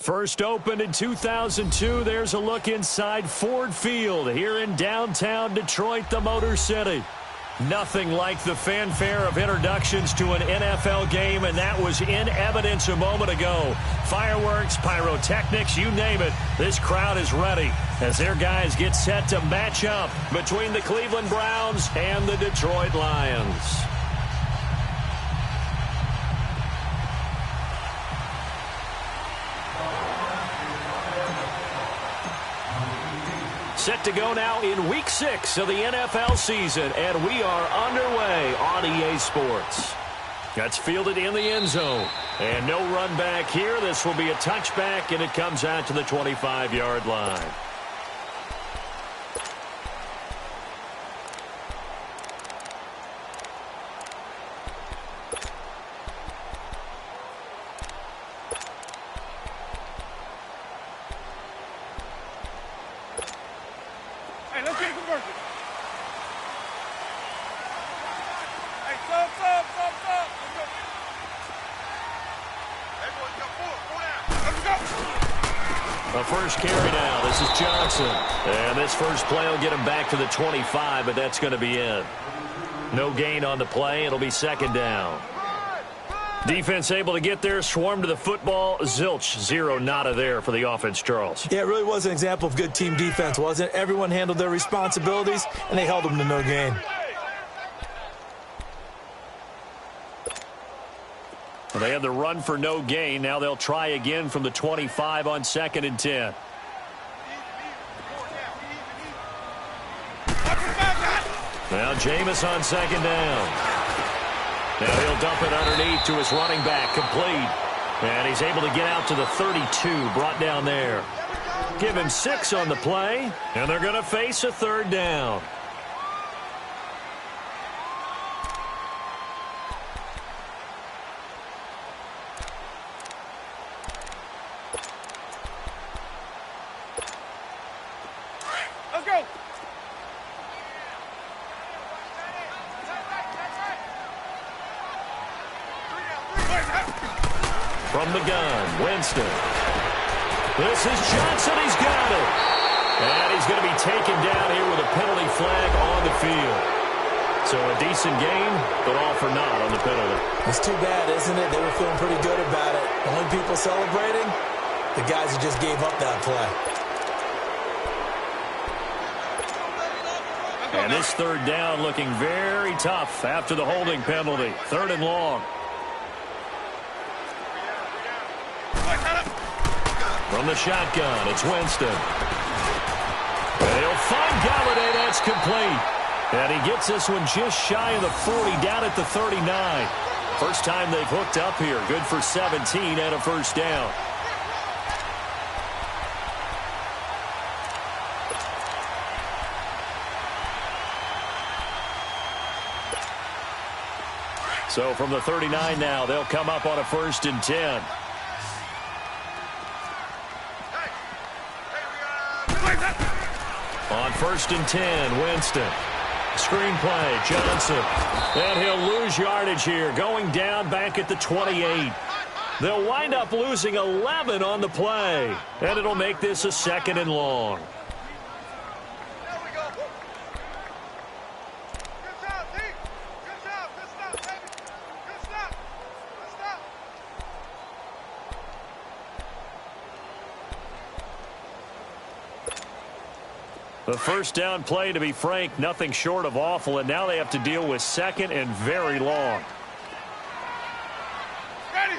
First opened in 2002, there's a look inside Ford Field here in downtown Detroit, the Motor City. Nothing like the fanfare of introductions to an NFL game, and that was in evidence a moment ago. Fireworks, pyrotechnics, you name it. This crowd is ready as their guys get set to match up between the Cleveland Browns and the Detroit Lions. Set to go now in Week 6 of the NFL season, and we are underway on EA Sports. That's fielded in the end zone. And no run back here. This will be a touchback, and it comes out to the 25-yard line. A first carry now. This is Johnson. And this first play will get him back to the 25, but that's going to be it. No gain on the play. It'll be second down. Defense able to get there, swarm to the football. Zilch, zero, nada there for the offense, Charles. Yeah, it really was an example of good team defense, wasn't it? Everyone handled their responsibilities, and they held them to no gain. Well, they had the run for no gain. Now they'll try again from the 25 on 2nd and 10. Now Jameis on 2nd down. Now he'll dump it underneath to his running back, complete. And he's able to get out to the 32, brought down there. Give him 6 on the play, and they're going to face a 3rd down. From the gun, Winston. This is Johnson. He's got it. And he's going to be taken down here with a penalty flag on the field. So a decent game, but all for naught on the penalty. It's too bad, isn't it? They were feeling pretty good about it. The only people celebrating, the guys who just gave up that play. And this 3rd down looking very tough after the holding penalty. 3rd and long. From the shotgun, it's Winston. And he'll find Galladay. That's complete. And he gets this one just shy of the 40, down at the 39. First time they've hooked up here. Good for 17 and a first down. So from the 39 now, they'll come up on a 1st and 10. On 1st and 10, Winston. Screenplay, Johnson. And he'll lose yardage here, going down back at the 28. They'll wind up losing 11 on the play. And it'll make this a 2nd and long. The first down play, to be frank, nothing short of awful, and now they have to deal with 2nd and very long. Ready.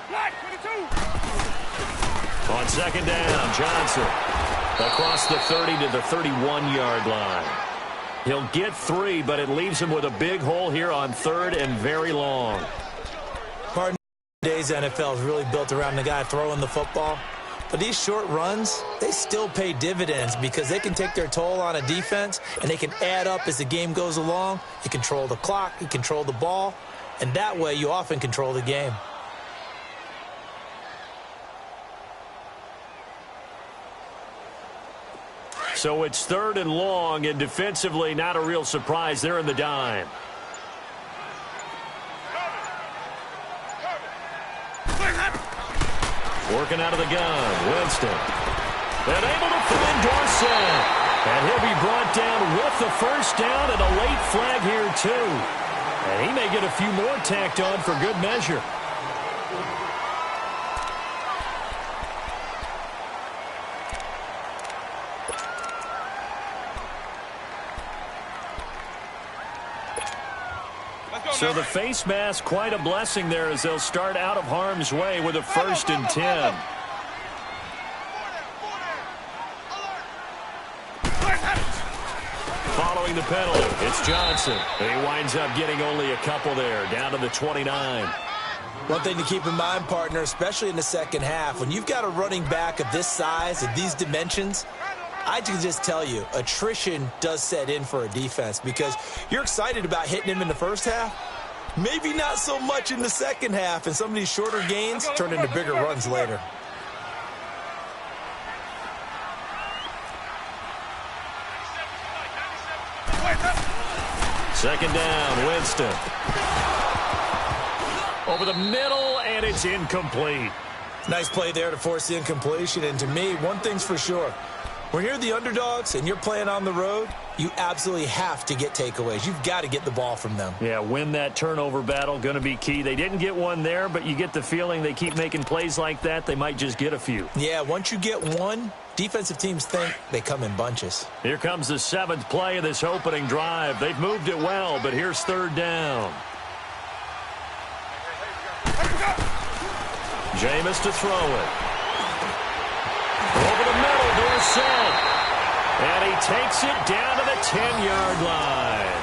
Black, 22. On 2nd down, Johnson across the 30 to the 31-yard line. He'll get 3, but it leaves him with a big hole here on 3rd and very long. Pardon, today's NFL is really built around the guy throwing the football. But these short runs, they still pay dividends because they can take their toll on a defense and they can add up as the game goes along. You control the clock, you control the ball, and that way you often control the game. So it's 3rd and long, and defensively not a real surprise. They're in the dime. Working out of the gun, Winston. And able to find Dorsett. And he'll be brought down with the first down and a late flag here, too. And he may get a few more tacked on for good measure. So the face mask, quite a blessing there as they'll start out of harm's way with a 1st and 10. Following the penalty, it's Johnson. He winds up getting only a couple there, down to the 29. One thing to keep in mind, partner, especially in the second half, when you've got a running back of this size, of these dimensions, I can just tell you, attrition does set in for a defense because you're excited about hitting him in the first half. Maybe not so much in the second half, and some of these shorter gains turn into bigger runs later. Second down, Winston. Over the middle, and it's incomplete. Nice play there to force the incompletion. And to me, one thing's for sure. When you're the underdogs and you're playing on the road, you absolutely have to get takeaways. You've got to get the ball from them. Yeah, win that turnover battle, going to be key. They didn't get one there, but you get the feeling they keep making plays like that, they might just get a few. Yeah, once you get one, defensive teams think they come in bunches. Here comes the 7th play of this opening drive. They've moved it well, but here's 3rd down. Jameis to throw it. Over the middle, Dorsett. And he takes it down to the 10-yard line.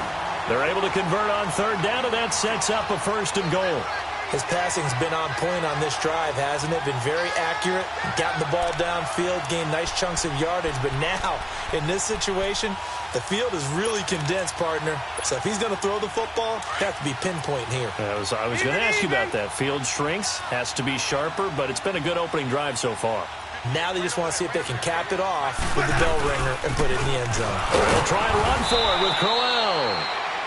They're able to convert on 3rd down, and that sets up a 1st and goal. His passing's been on point on this drive, hasn't it? Been very accurate, gotten the ball downfield, gained nice chunks of yardage. But now, in this situation, the field is really condensed, partner. So if he's going to throw the football, have to be pinpoint here. I was going to ask you about that. Field shrinks, has to be sharper, but it's been a good opening drive so far. Now they just want to see if they can cap it off with the bell ringer and put it in the end zone. They'll try and run for it with Crowell.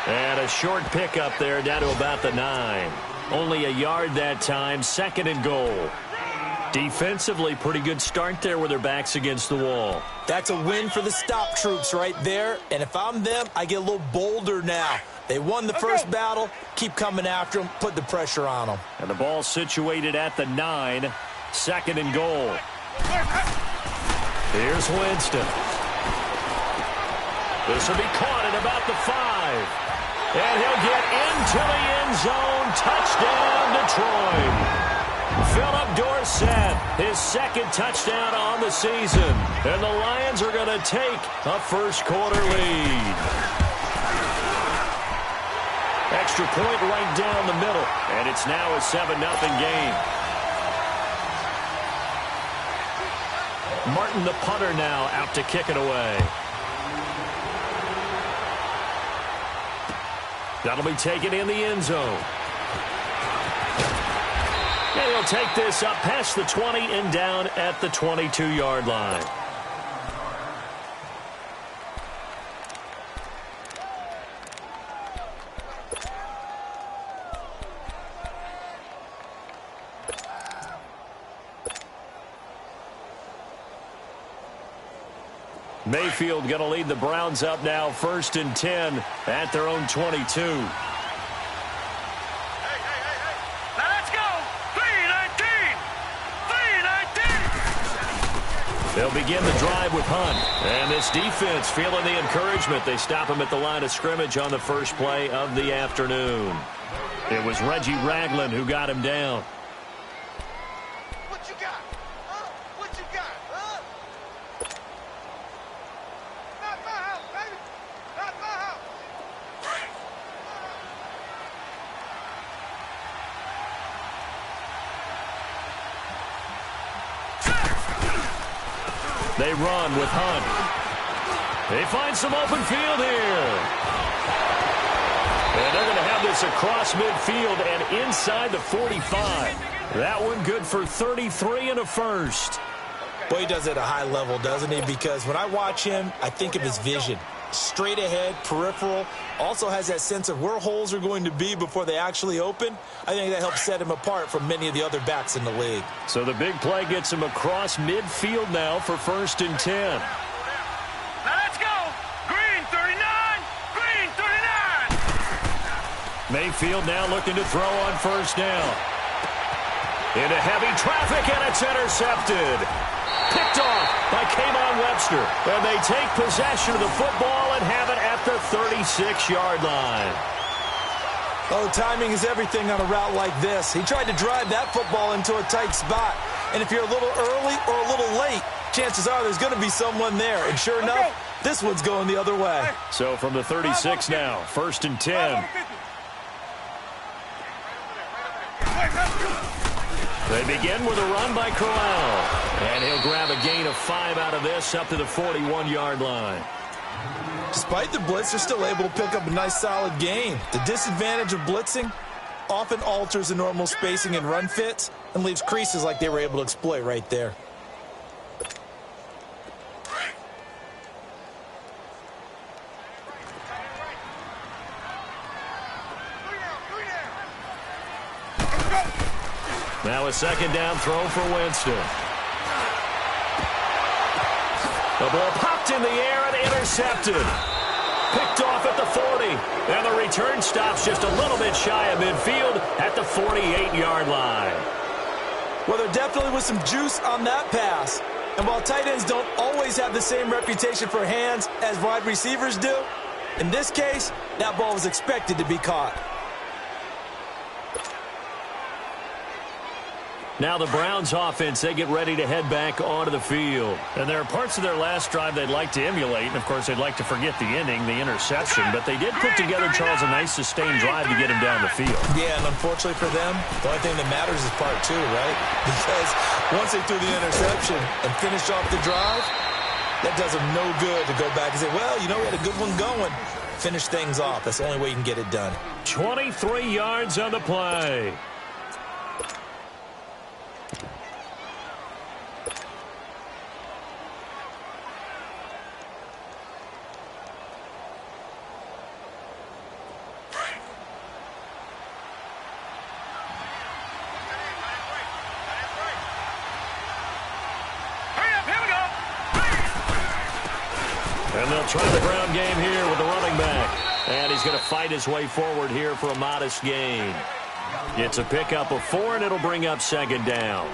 And a short pickup there down to about the 9. Only a yard that time, 2nd and goal. Defensively, pretty good start there with their backs against the wall. That's a win for the stop troops right there. And if I'm them, I get a little bolder now. They won the first battle. Keep coming after them. Put the pressure on them. And the ball situated at the 9. 2nd and goal. Here's Winston. This will be caught at about the 5. And he'll get into the end zone. Touchdown, Detroit. Philip Dorsett, his 2nd touchdown on the season. And the Lions are going to take a first-quarter lead. Extra point right down the middle. And it's now a 7-0 game. Martin, the punter, now out to kick it away. That'll be taken in the end zone. And he'll take this up past the 20 and down at the 22-yard line. Mayfield going to lead the Browns up now, 1st and 10 at their own 22. Now let's go. 3-19. 3-19. They'll begin the drive with Hunt. And this defense feeling the encouragement. They stop him at the line of scrimmage on the first play of the afternoon. It was Reggie Ragland who got him down. What you got? Huh? What you got? Huh? Not my house, baby. Not my house. They run with Hunt. They find some open field here. And they're going to have this across midfield and inside the 45. That one good for 33 and a first. Boy, he does it at a high level, doesn't he? Because when I watch him, I think of his vision. Straight ahead, peripheral. Also has that sense of where holes are going to be before they actually open. I think that helps set him apart from many of the other backs in the league. So the big play gets him across midfield now for 1st and 10. Now let's go. Green 39. Green 39. Mayfield now looking to throw on 1st down. Into heavy traffic, and it's intercepted. Picked off by K'Von Webster. And they take possession of the football and have it at the 36-yard line. Oh, timing is everything on a route like this. He tried to drive that football into a tight spot. And if you're a little early or a little late, chances are there's going to be someone there. And sure enough, this one's going the other way. So from the 36 now, 1st and 10. They begin with a run by Crowell. And he'll grab a gain of 5 out of this up to the 41-yard line. Despite the blitz, they're still able to pick up a nice solid gain. The disadvantage of blitzing often alters the normal spacing and run fits and leaves creases like they were able to exploit right there. Now a second down throw for Winston. The ball popped in the air and intercepted. Picked off at the 40. And the return stops just a little bit shy of midfield at the 48-yard line. Well, there definitely was some juice on that pass. And while tight ends don't always have the same reputation for hands as wide receivers do, in this case, that ball was expected to be caught. Now the Browns offense, they get ready to head back onto the field. And there are parts of their last drive they'd like to emulate. And, of course, they'd like to forget the ending, the interception. But they did put together, Charles, a nice sustained drive to get him down the field. Yeah, and unfortunately for them, the only thing that matters is part two, right? Because once they threw the interception and finished off the drive, that does them no good to go back and say, well, you know, we had a good one going. Finish things off. That's the only way you can get it done. 23 yards on the play. And they'll try the ground game here with the running back. And he's going to fight his way forward here for a modest gain. It's a pickup of 4, and it'll bring up second down.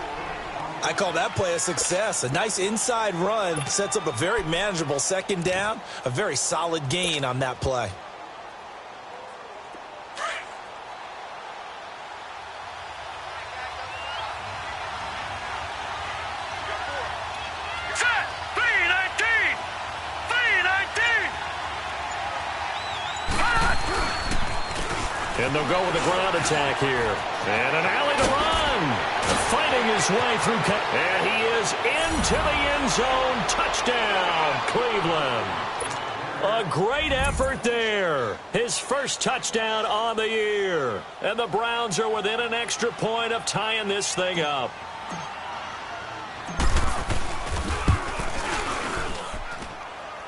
I call that play a success. A nice inside run sets up a very manageable second down. A very solid gain on that play. And they'll go with a ground attack here. And an alley to run. Fighting his way through. And he is into the end zone. Touchdown, Cleveland. A great effort there. His first touchdown on the year. And the Browns are within an extra point of tying this thing up.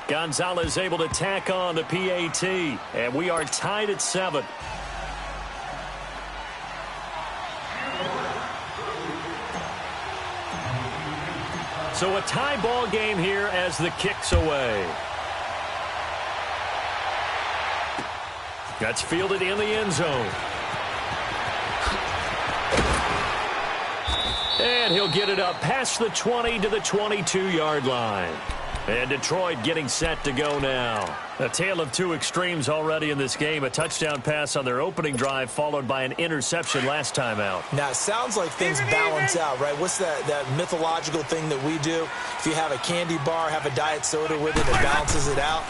Gonzalez able to tack on the PAT. And we are tied at 7. So a tie ball game here as the kick's away. That's fielded in the end zone. And he'll get it up past the 20 to the 22-yard line. And Detroit getting set to go now. A tale of two extremes already in this game. A touchdown pass on their opening drive followed by an interception last time out. Now, it sounds like things balance out, right? What's that mythological thing that we do? If you have a candy bar, have a diet soda with it, it balances it out.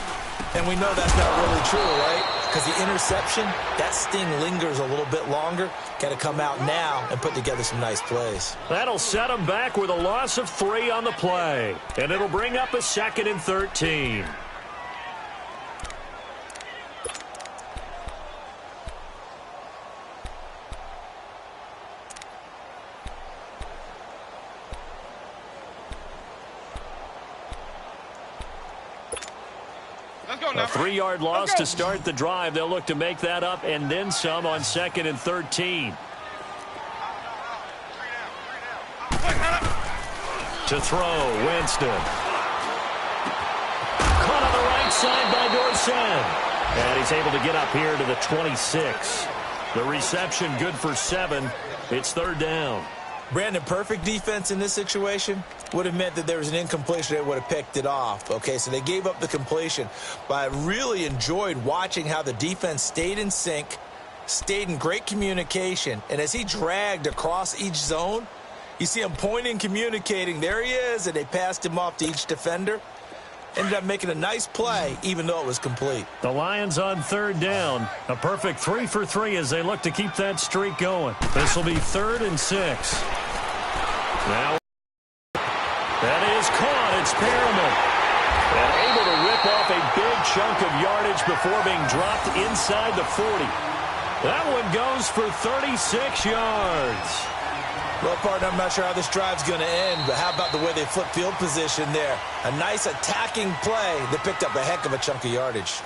And we know that's not really true, right? Because the interception, that sting lingers a little bit longer. Got to come out now and put together some nice plays. That'll set them back with a loss of 3 on the play. And it'll bring up a 2nd and 13. A 3-yard loss to start the drive. They'll look to make that up and then some on 2nd and 13. To throw, Winston. Caught on the right side by Dorsett. And he's able to get up here to the 26. The reception good for 7. It's 3rd down. Brandon, perfect defense in this situation would have meant that there was an incompletion that would have picked it off. Okay, so they gave up the completion. But I really enjoyed watching how the defense stayed in sync, stayed in great communication. And as he dragged across each zone, you see him pointing, communicating. There he is, and they passed him off to each defender. Ended up making a nice play, even though it was complete. The Lions on 3rd down. A perfect 3 for 3 as they look to keep that streak going. This will be 3rd and 6. Now, that is caught. It's Perriman. And able to rip off a big chunk of yardage before being dropped inside the 40. That one goes for 36 yards. Well, partner, I'm not sure how this drive's going to end, but how about the way they flip field position there? A nice attacking play that picked up a heck of a chunk of yardage.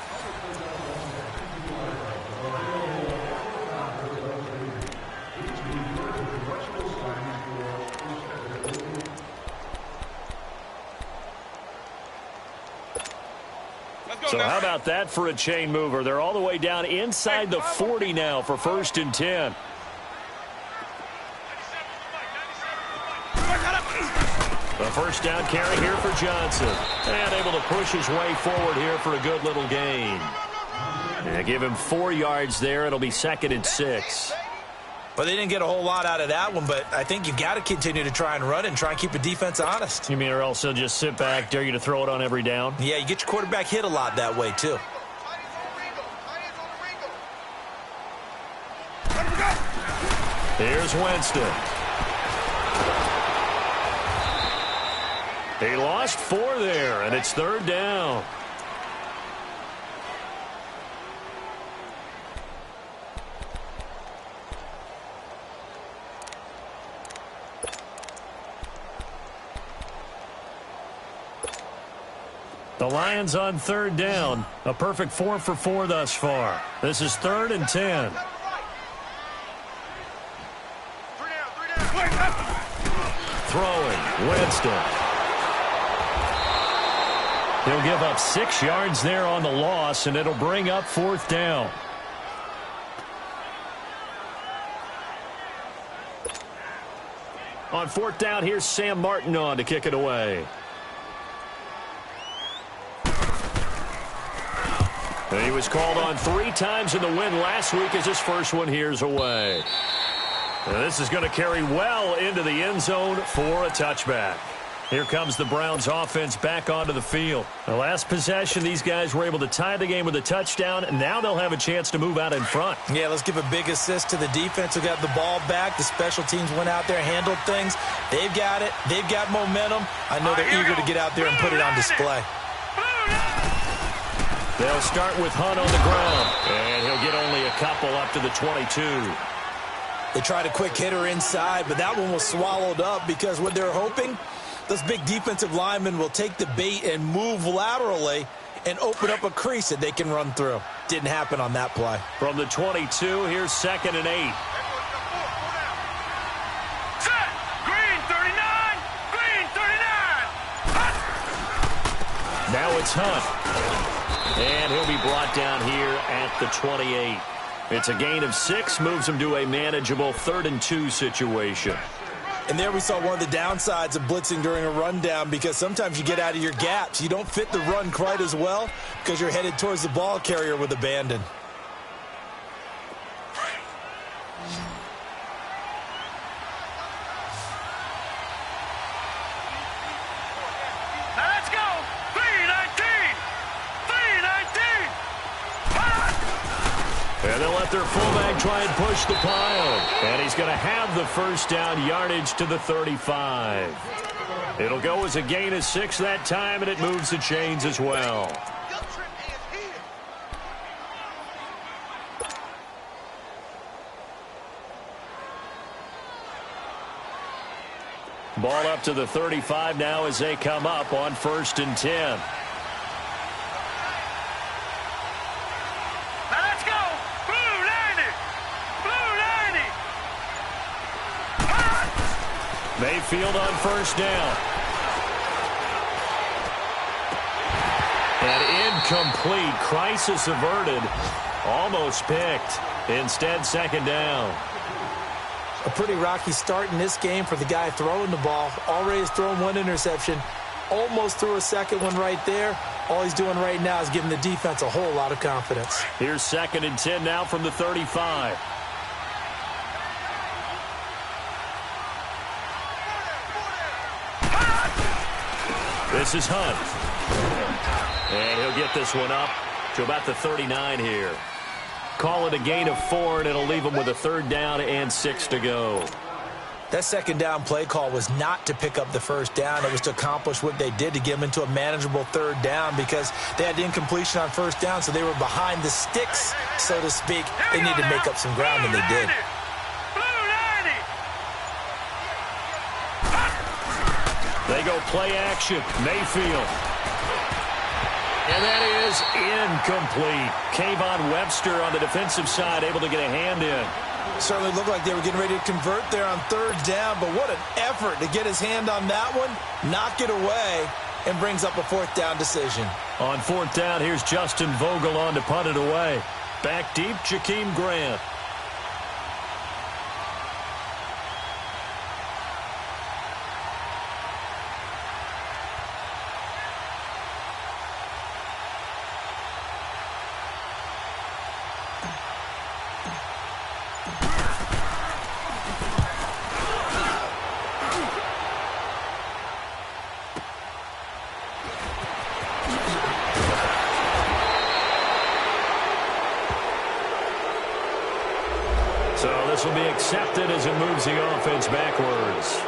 So how about that for a chain mover? They're all the way down inside the 40 now for 1st and 10. A first down carry here for Johnson. And able to push his way forward here for a good little gain. And give him 4 yards there. It'll be 2nd and 6. Well, they didn't get a whole lot out of that one, but I think you've got to continue to try and run and try and keep the defense honest. You mean or else they'll just sit back, dare you to throw it on every down? Yeah, you get your quarterback hit a lot that way, too. Here's Winston. He lost 4 there, and it's 3rd down. The Lions on 3rd down. A perfect 4 for 4 thus far. This is 3rd and 10. Throwing, Winston. He'll give up 6 yards there on the loss, and it'll bring up 4th down. On 4th down, here's Sam Martin on to kick it away. And he was called on 3 times in the win last week as his first one here's away. And this is going to carry well into the end zone for a touchback. Here comes the Browns offense back onto the field. The last possession, these guys were able to tie the game with a touchdown, and now they'll have a chance to move out in front. Yeah, let's give a big assist to the defense who got the ball back. The special teams went out there, handled things. They've got it. They've got momentum. I know they're eager to get out there and put it on display. They'll start with Hunt on the ground, and he'll get only a couple up to the 22. They tried a quick hitter inside, but that one was swallowed up because what they're hoping, those big defensive linemen will take the bait and move laterally and open up a crease that they can run through. Didn't happen on that play. From the 22, here's 2nd and 8. Set! Green 39! Green 39! Now it's Hunt. And he'll be brought down here at the 28. It's a gain of 6, moves him to a manageable 3rd and 2 situation. And there we saw one of the downsides of blitzing during a rundown because sometimes you get out of your gaps. You don't fit the run quite as well because you're headed towards the ball carrier with abandon. Now let's go! 319! 319! And they'll let their fullback try and push the pile. And he's going to have the first down, yardage to the 35. It'll go as a gain of 6 that time, and it moves the chains as well. Ball up to the 35 now as they come up on 1st and 10. Mayfield on 1st down. And incomplete. Crisis averted. Almost picked. Instead, 2nd down. A pretty rocky start in this game for the guy throwing the ball. Already has thrown 1 interception. Almost threw a 2nd one right there. All he's doing right now is giving the defense a whole lot of confidence. Here's 2nd and 10 now from the 35. This is Hunt. And he'll get this one up to about the 39 here. Call it a gain of 4, and it'll leave him with a 3rd down and 6 to go. That 2nd down play call was not to pick up the 1st down. It was to accomplish what they did to get them into a manageable 3rd down because they had incompletion on 1st down, so they were behind the sticks, so to speak. They needed to make up some ground, and they did. They go play action. Mayfield. And that is incomplete. Kayvon Webster on the defensive side able to get a hand in. Certainly looked like they were getting ready to convert there on 3rd down, but what an effort to get his hand on that one, knock it away, and brings up a fourth down decision. On fourth down, here's Justin Vogel on to punt it away. Back deep, Jakeem Grant. So this will be accepted as it moves the offense backwards.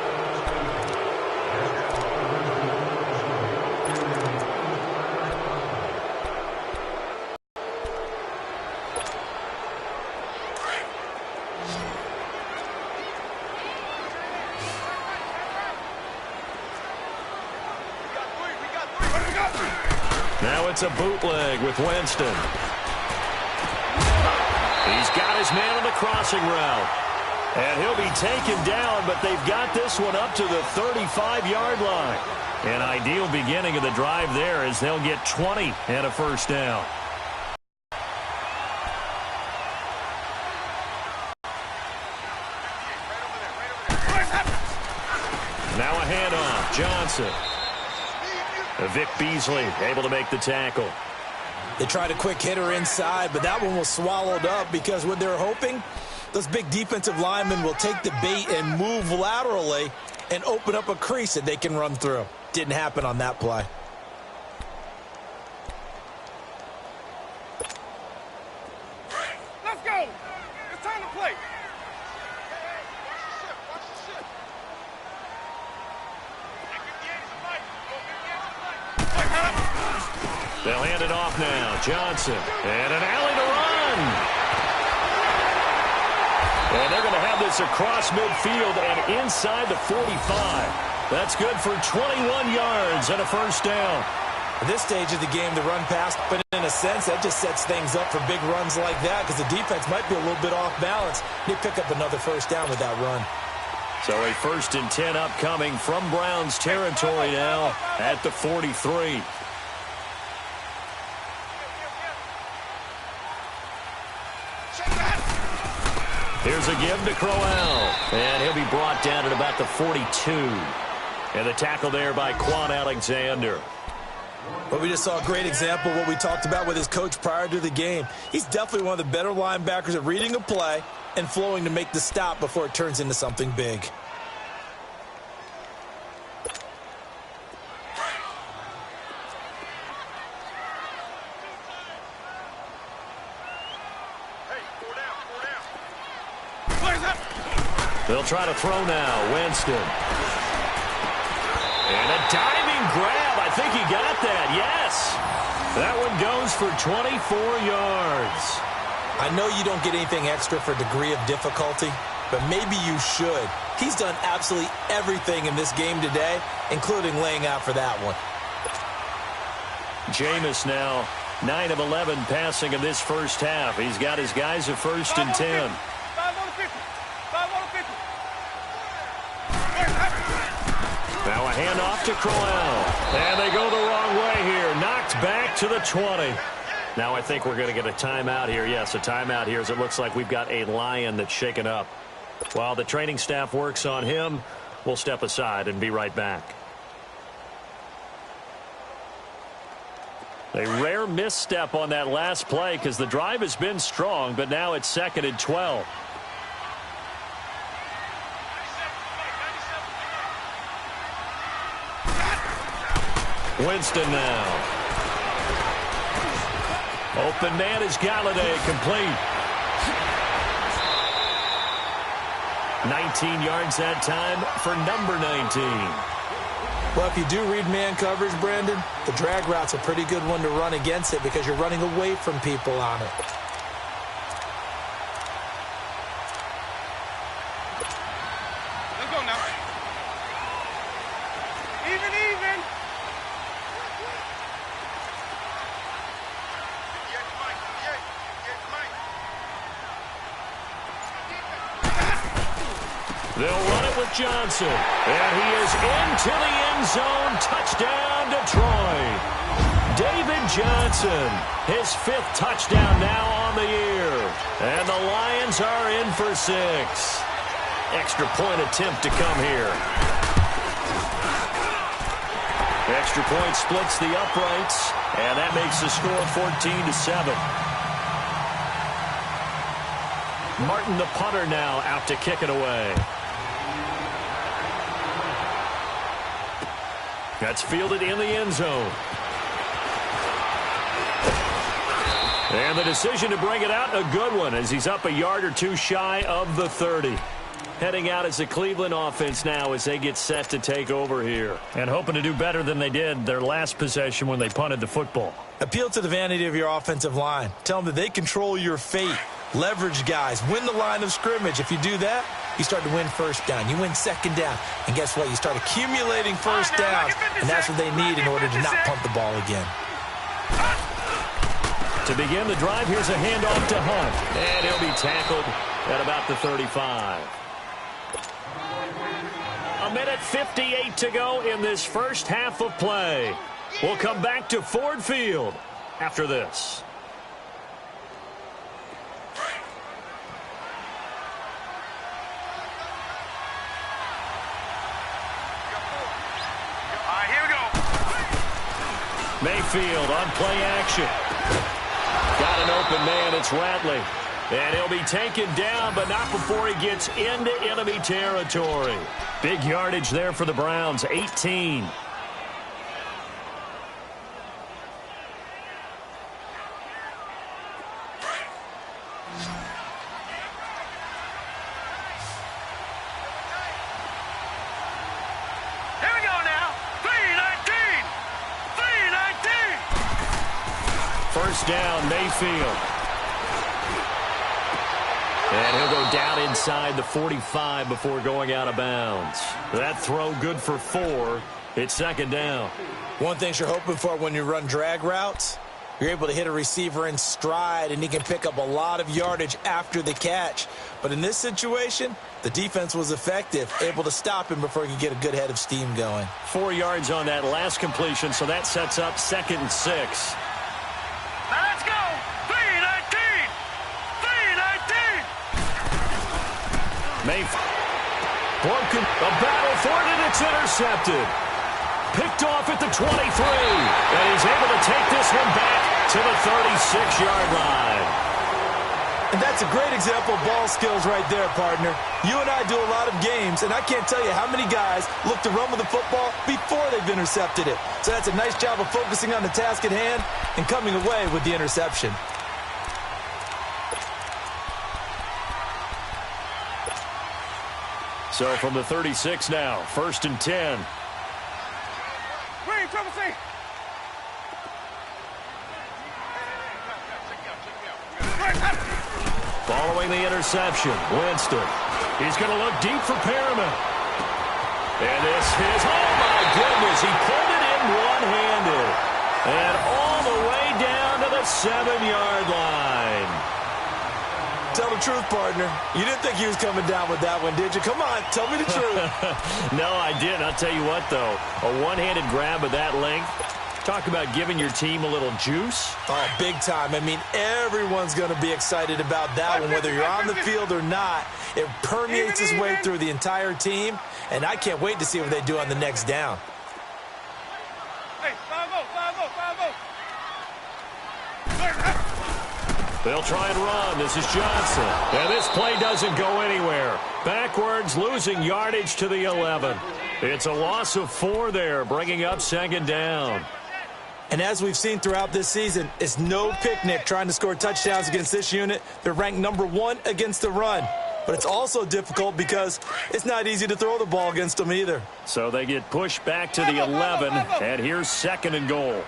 Now it's a bootleg with Winston. He's got his man on the crossing route. And he'll be taken down, but they've got this one up to the 35-yard line. An ideal beginning of the drive there as they'll get 20 and a first down. Now a handoff. Johnson. Vic Beasley able to make the tackle. They tried a quick hitter inside, but that one was swallowed up because what they're hoping, those big defensive linemen will take the bait and move laterally and open up a crease that they can run through. Didn't happen on that play. Let's go. It's time to play. They'll hand it off now. Johnson. And an alley to run. And they're going to have this across midfield and inside the 45. That's good for 21 yards and a first down. At this stage of the game, the run pass, but in a sense, that just sets things up for big runs like that because the defense might be a little bit off balance. They pick up another first down with that run. So a 1st and 10 upcoming from Browns territory now at the 43. Here's a give to Crowell. And he'll be brought down at about the 42. And the tackle there by Quan Alexander. Well, we just saw a great example of what we talked about with his coach prior to the game. He's definitely one of the better linebackers at reading a play and flowing to make the stop before it turns into something big. They'll try to throw now. Winston. And a diving grab. I think he got that. Yes. That one goes for 24 yards. I know you don't get anything extra for degree of difficulty, but maybe you should. He's done absolutely everything in this game today, including laying out for that one. Jameis now 9 of 11 passing in this first half. He's got his guys at 1st and 10. Now a handoff to Crowell. And they go the wrong way here. Knocked back to the 20. Now I think we're going to get a timeout here. Yes, a timeout here as it looks like we've got a Lion that's shaken up. While the training staff works on him, we'll step aside and be right back. A rare misstep on that last play because the drive has been strong, but now it's 2nd and 12. Winston now. Open man is Galladay, complete. 19 yards that time for number 19. Well, if you do read man coverage, Brandon, the drag route's a pretty good one to run against it because you're running away from people on it. Let's go now. Even. They'll run it with Johnson. And he is into the end zone. Touchdown, Detroit. David Johnson, his 5th touchdown now on the year. And the Lions are in for 6. Extra point attempt to come here. Extra point splits the uprights, and that makes the score 14-7. Martin, the punter, now out to kick it away. That's fielded in the end zone. And the decision to bring it out, a good one, as he's up a yard or two shy of the 30. Heading out as the Cleveland offense now as they get set to take over here. And hoping to do better than they did their last possession when they punted the football. Appeal to the vanity of your offensive line. Tell them that they control your fate. Leverage guys. Win the line of scrimmage. If you do that, you start to win first down. You win second down. And guess what? You start accumulating first downs. And that's what they need in order to not punt the ball again. To begin the drive, here's a handoff to Hunt. And he'll be tackled at about the 35. A minute 58 to go in this first half of play. We'll come back to Ford Field after this. All right, here we go. Mayfield on play action. Got an open man. It's Ratley. And he'll be taken down, but not before he gets into enemy territory. Big yardage there for the Browns, 18. Here we go now. 3-19. 3-19. First down, Mayfield. And he'll go down inside the 45 before going out of bounds. That throw good for 4. It's second down. One thing you're hoping for when you run drag routes, you're able to hit a receiver in stride, and he can pick up a lot of yardage after the catch. But in this situation, the defense was effective, able to stop him before he could get a good head of steam going. 4 yards on that last completion, so that sets up 2nd and 6. Now let's go. 3-19. 3-19. Mayfield. Broken. A battle for it, and it's intercepted. Picked off at the 23. And he's able to take this one back to the 36-yard line. And that's a great example of ball skills right there, partner. You and I do a lot of games, and I can't tell you how many guys look to run with the football before they've intercepted it. So that's a nice job of focusing on the task at hand and coming away with the interception. So from the 36 now, 1st and 10. Green, triple C. Following the interception, Winston. He's going to look deep for Perriman. And this is, oh my goodness, he pulled it in one-handed. And all the way down to the 7-yard line. Tell the truth, partner. You didn't think he was coming down with that one, did you? Come on, tell me the truth. No, I didn't. I'll tell you what, though. A one-handed grab of that length. Talk about giving your team a little juice. Oh, big time. I mean, everyone's going to be excited about that one, whether you're on the field or not. It permeates its way through the entire team, and I can't wait to see what they do on the next down. Hey, 5-0. They'll try and run. This is Johnson. And this play doesn't go anywhere. Backwards, losing yardage to the 11. It's a loss of 4 there, bringing up 2nd down. And as we've seen throughout this season, it's no picnic trying to score touchdowns against this unit. They're ranked number 1 against the run. But it's also difficult because it's not easy to throw the ball against them either. So they get pushed back to the 11, and here's 2nd and goal.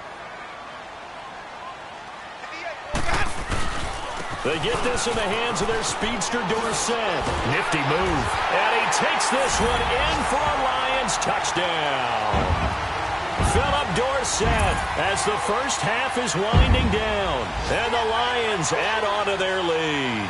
They get this in the hands of their speedster, Dorsett. Nifty move. And he takes this one in for a Lions touchdown. Philip Dorsett as the first half is winding down. And the Lions add on to their lead.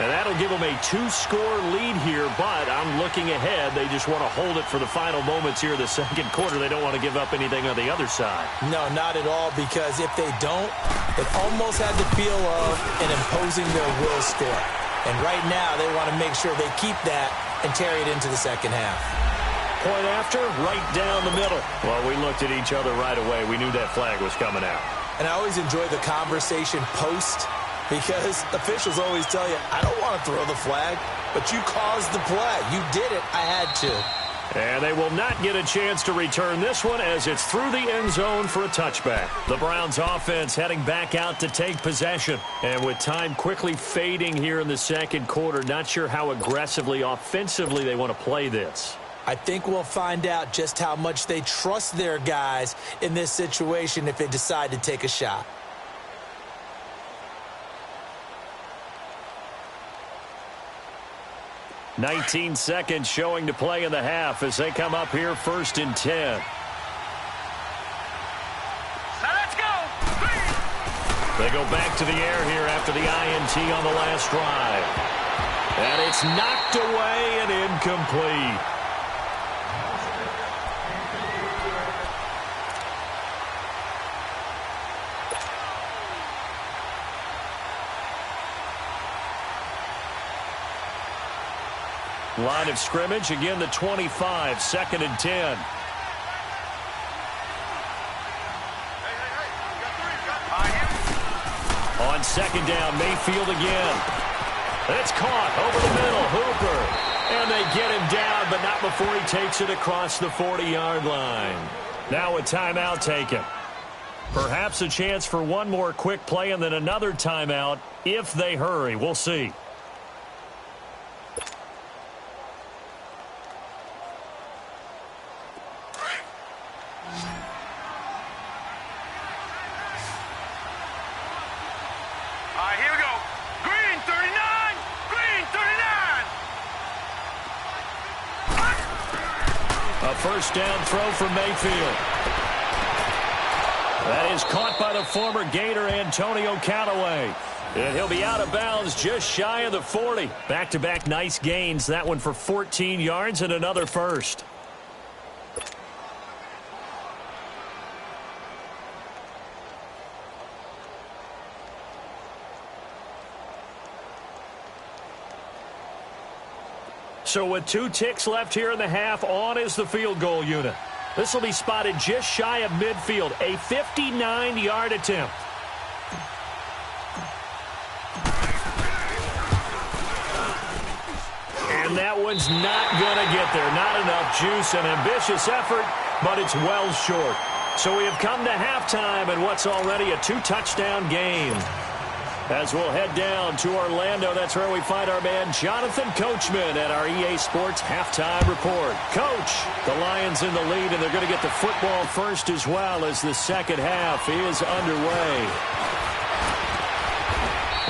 And that'll give them a 2-score lead here, but I'm looking ahead. They just want to hold it for the final moments here of the second quarter. They don't want to give up anything on the other side. No, not at all, because if they don't, it almost had the feel of an imposing their will score. And right now, they want to make sure they keep that and carry it into the second half. Point after, right down the middle. Well, we looked at each other right away. We knew that flag was coming out. And I always enjoy the conversation post, because officials always tell you, I don't want to throw the flag, but you caused the play. You did it. I had to. And they will not get a chance to return this one as it's through the end zone for a touchback. The Browns offense heading back out to take possession. And with time quickly fading here in the second quarter, not sure how aggressively, offensively they want to play this. I think we'll find out just how much they trust their guys in this situation if they decide to take a shot. "19 seconds showing to play in the half as they come up here 1st and 10. Let's go. They go back to the air here after the INT on the last drive. And it's knocked away and incomplete. Line of scrimmage, again the 25, 2nd and 10. On 2nd down, Mayfield again. It's caught over the middle, Hooper. And they get him down, but not before he takes it across the 40-yard line. Now a timeout taken. Perhaps a chance for one more quick play and then another timeout if they hurry. We'll see. Here we go. Green 39. Green 39. A first down throw from Mayfield. That is caught by the former Gator Antonio Callaway. And he'll be out of bounds just shy of the 40. Back-to-back nice gains. That one for 14 yards and another first. So with 2 ticks left here in the half, on is the field goal unit. This will be spotted just shy of midfield, a 59-yard attempt. And that one's not going to get there. Not enough juice, an ambitious effort, but it's well short. So we have come to halftime in what's already a 2-touchdown game. As we'll head down to Orlando, that's where we find our man Jonathan Coachman at our EA Sports Halftime Report. Coach, the Lions in the lead, and they're going to get the football first as well as the second half is underway.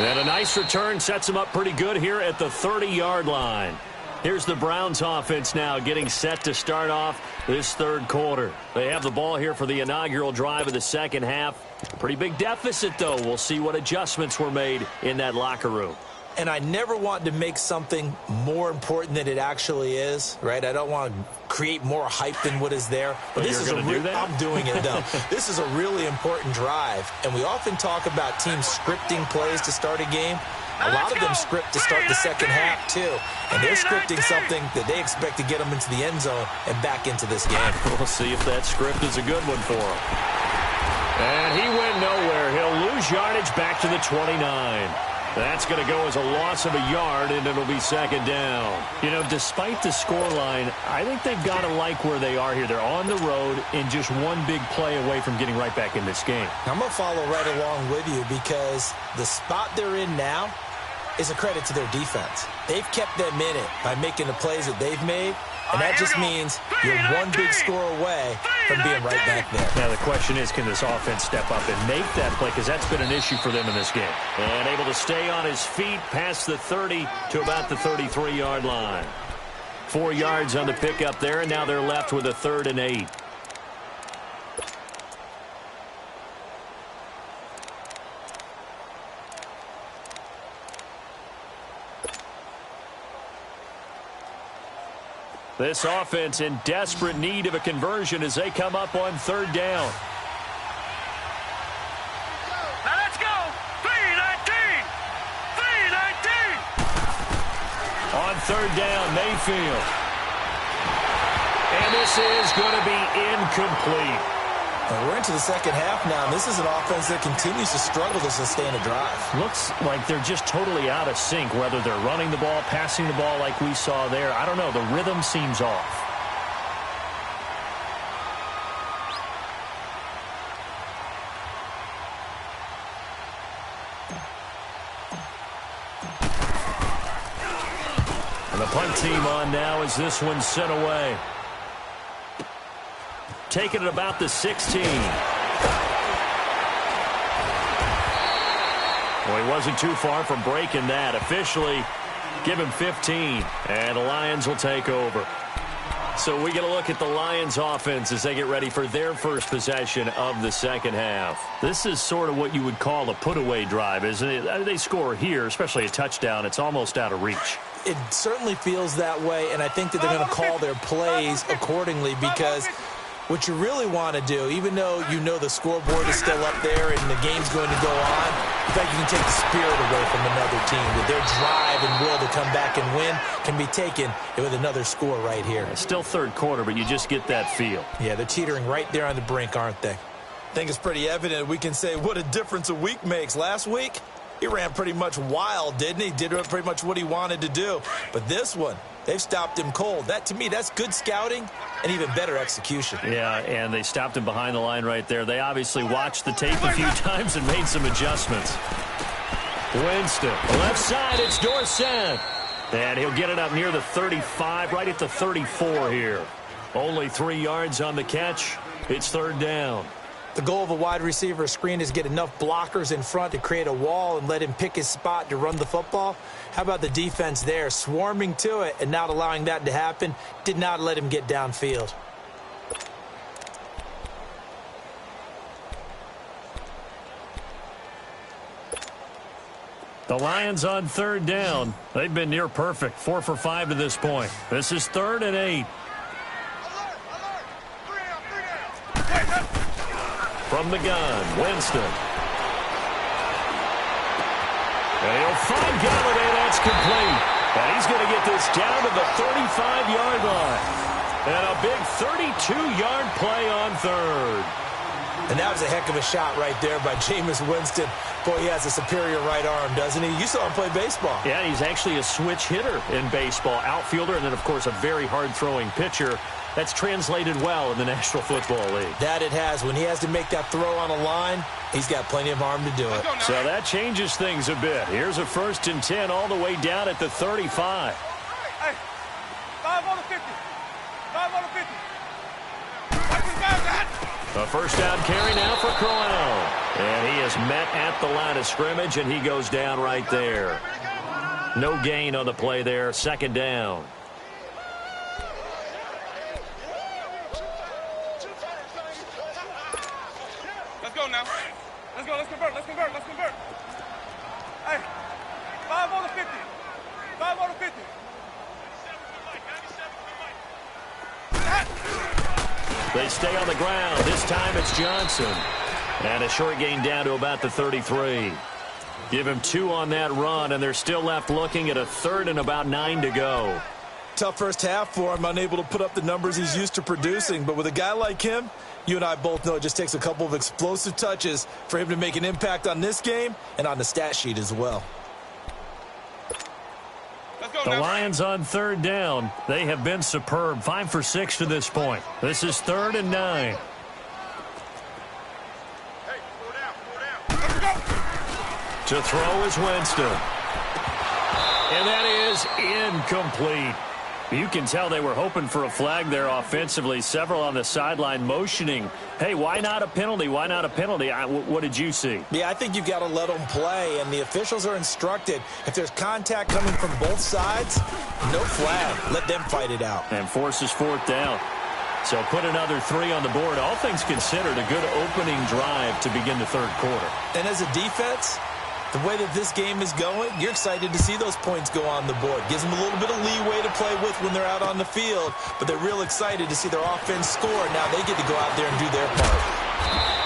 And a nice return sets them up pretty good here at the 30-yard line. Here's the Browns offense now getting set to start off this third quarter. They have the ball here for the inaugural drive of the second half. Pretty big deficit, though. We'll see what adjustments were made in that locker room. And I never want to make something more important than it actually is, right? I don't want to create more hype than what is there. But this is I'm doing it, though. This is a really important drive. And we often talk about teams scripting plays to start a game. A lot of them script to start the second half, too. And they're scripting something that they expect to get them into the end zone and back into this game. We'll see if that script is a good one for them. And he went nowhere. He'll lose yardage back to the 29. That's going to go as a loss of a yard, and it'll be second down. You know, despite the scoreline, I think they've got to like where they are here. They're on the road and just one big play away from getting right back in this game. I'm going to follow right along with you because the spot they're in now is a credit to their defense. They've kept them in it by making the plays that they've made, and that just means you're one big score away from being right back there. Now the question is, can this offense step up and make that play? Because that's been an issue for them in this game. And able to stay on his feet past the 30 to about the 33-yard line. 4 yards on the pickup there, and now they're left with a 3rd and 8. This offense in desperate need of a conversion as they come up on third down. Now let's go. 319. 319. On third down, Mayfield. And this is going to be incomplete. And we're into the second half now, and this is an offense that continues to struggle to sustain a drive. Looks like they're just totally out of sync, whether they're running the ball, passing the ball like we saw there. I don't know. The rhythm seems off. And the punt team on now as this one's sent away. Taking it about the 16. Well, he wasn't too far from breaking that. Officially, give him 15. And the Lions will take over. So we get a look at the Lions offense as they get ready for their first possession of the second half. This is sort of what you would call a put-away drive, isn't it? They score here, especially a touchdown. It's almost out of reach. It certainly feels that way, and I think that they're going to call their plays accordingly because what you really want to do, even though you know the scoreboard is still up there and the game's going to go on, in fact, you can take the spirit away from another team. With their drive and will to come back and win can be taken with another score right here. It's still third quarter, but you just get that feel. Yeah, they're teetering right there on the brink, aren't they? I think it's pretty evident we can say what a difference a week makes. Last week, he ran pretty much wild, didn't he? Did pretty much what he wanted to do. But this one, they've stopped him cold. That, to me, that's good scouting and even better execution. Yeah, and they stopped him behind the line right there. They obviously watched the tape a few times and made some adjustments. Winston, left side, it's Dorsett. And he'll get it up near the 35, right at the 34 here. Only 3 yards on the catch. It's third down. The goal of a wide receiver screen is get enough blockers in front to create a wall and let him pick his spot to run the football. How about the defense there, swarming to it and not allowing that to happen? Did not let him get downfield. The Lions on third down. They've been near perfect, 4 for 5 to this point. This is 3rd and 8. From the gun, Winston. And he'll find Galladay. That's complete. And he's going to get this down to the 35-yard line. And a big 32-yard play on third. And that was a heck of a shot right there by Jameis Winston. Boy, he has a superior right arm, doesn't he? You saw him play baseball. Yeah, he's actually a switch hitter in baseball. Outfielder, and then, of course, a very hard-throwing pitcher. That's translated well in the National Football League. That it has. When he has to make that throw on a line, he's got plenty of arm to do it. So that changes things a bit. Here's a 1st and 10 all the way down at the 35. Hey, 5 on the 50. 5 on the 50. A first down carry now for Crowell. And he is met at the line of scrimmage, and he goes down right there. No gain on the play there. 2nd down. Let's go now. Let's go. Let's convert. Let's convert. Let's convert. Hey, 5 on the 50. 5 on the 50. They stay on the ground. This time it's Johnson. And a short gain down to about the 33. Give him 2 on that run, and they're still left looking at a 3rd and about 9 to go. Tough first half for him, unable to put up the numbers he's used to producing. But with a guy like him, you and I both know it just takes a couple of explosive touches for him to make an impact on this game and on the stat sheet as well. The Lions on 3rd down. They have been superb. 5 for 6 to this point. This is 3rd and 9. To throw is Winston. And that is incomplete. You can tell they were hoping for a flag there offensively. Several on the sideline motioning. Hey, why not a penalty? Why not a penalty? What did you see? Yeah, I think you've got to let them play, and the officials are instructed. If there's contact coming from both sides, no flag. Let them fight it out. And forces 4th down. So put another 3 on the board. All things considered, a good opening drive to begin the 3rd quarter. And as a defense, The way that this game is going, you're excited to see those points go on the board. Gives them a little bit of leeway to play with when they're out on the field, but they're real excited to see their offense score. Now they get to go out there and do their part.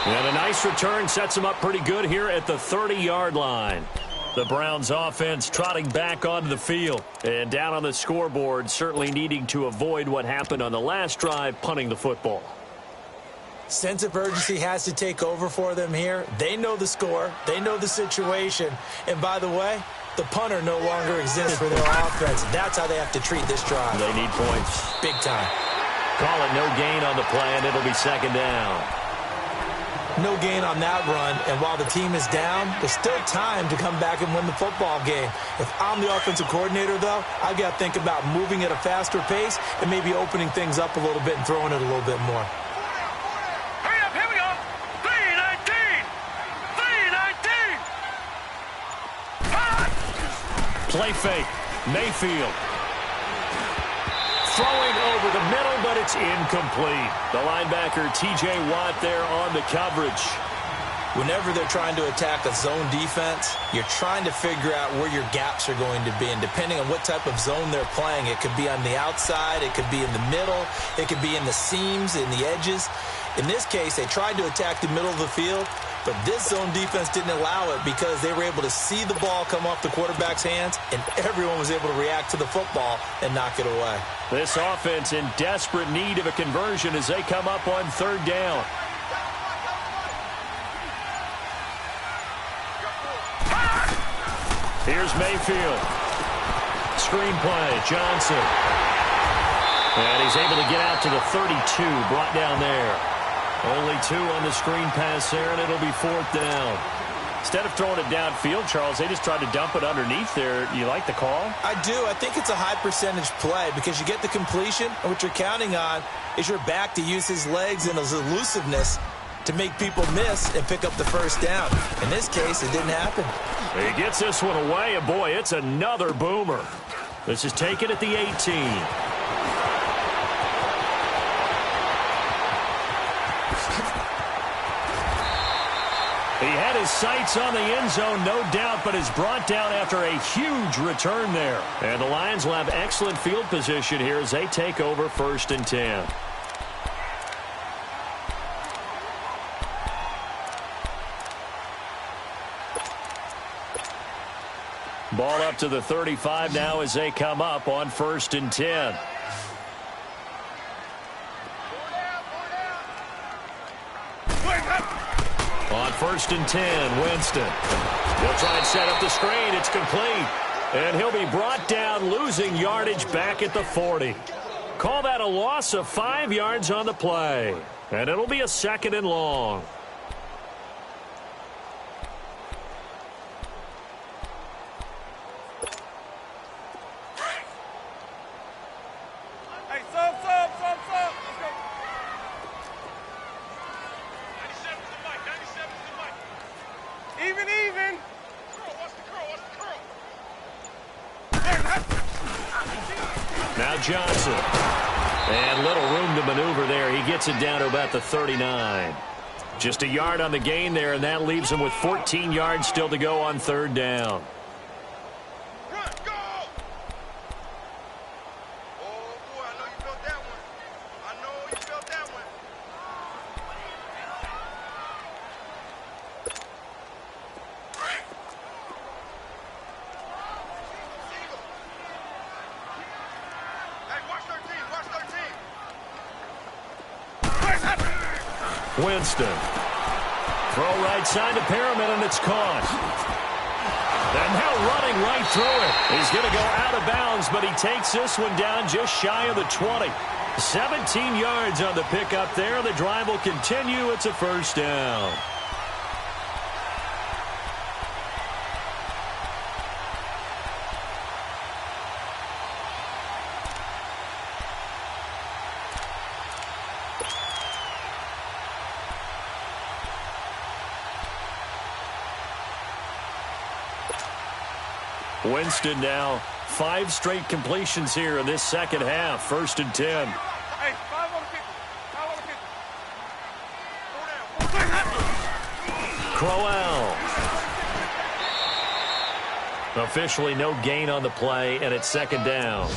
And a nice return sets them up pretty good here at the 30-yard line. The Browns offense trotting back onto the field. And down on the scoreboard, certainly needing to avoid what happened on the last drive, punting the football. Sense of urgency has to take over for them here. They know the score. They know the situation. And by the way, the punter no longer exists for their offense. That's how they have to treat this drive. They need points. Big time. Call it no gain on the play, and it'll be second down. No gain on that run, and while the team is down, there's still time to come back and win the football game. If I'm the offensive coordinator, though, I've got to think about moving at a faster pace and maybe opening things up a little bit and throwing it a little bit more. Hurry up, here we go. 3-19. 3-19. Play fake. Mayfield. Throwing over the middle, but it's incomplete. The linebacker, T.J. Watt, there on the coverage. Whenever they're trying to attack a zone defense, you're trying to figure out where your gaps are going to be. And depending on what type of zone they're playing, it could be on the outside, it could be in the middle, it could be in the seams, in the edges. In this case, they tried to attack the middle of the field, but this zone defense didn't allow it because they were able to see the ball come off the quarterback's hands, and everyone was able to react to the football and knock it away. This offense in desperate need of a conversion as they come up on third down. Here's Mayfield. Screenplay, Johnson. And he's able to get out to the 32, brought down there. Only 2 on the screen pass there, and it'll be fourth down. Instead of throwing it downfield, Charles, they just tried to dump it underneath there. You like the call? I do. I think it's a high percentage play because you get the completion, and what you're counting on is your back to use his legs and his elusiveness to make people miss and pick up the first down. In this case, it didn't happen. He gets this one away, and boy, it's another boomer. This is taken at the 18. He had his sights on the end zone, no doubt, but is brought down after a huge return there. And the Lions will have excellent field position here as they take over first and 10. Ball up to the 35 now as they come up on first and 10. On first and 10, Winston. He'll try and set up the screen. It's complete. And he'll be brought down, losing yardage back at the 40. Call that a loss of 5 yards on the play. And it'll be a second and long. Hey, sub. Let's go. 97 to the mic. 97 to the mic. Even. Watch the curl. Now Johnson. And little room to maneuver there. He gets it down to about the 39. Just a yard on the gain there, and that leaves him with 14 yards still to go on third down. Run, go! Oh, boy, I know you felt that one. Hey, watch 13. Winston. Throw right side to Perriman, and it's caught. And now running right through it. He's going to go out of bounds, but he takes this one down just shy of the 20. 17 yards on the pickup there. The drive will continue. It's a first down. Winston now 5 straight completions here in this second half. First and 10. Hey, 5 on the 50. 5 on the 50. 4 down. Crowell. Officially no gain on the play, and it's second down.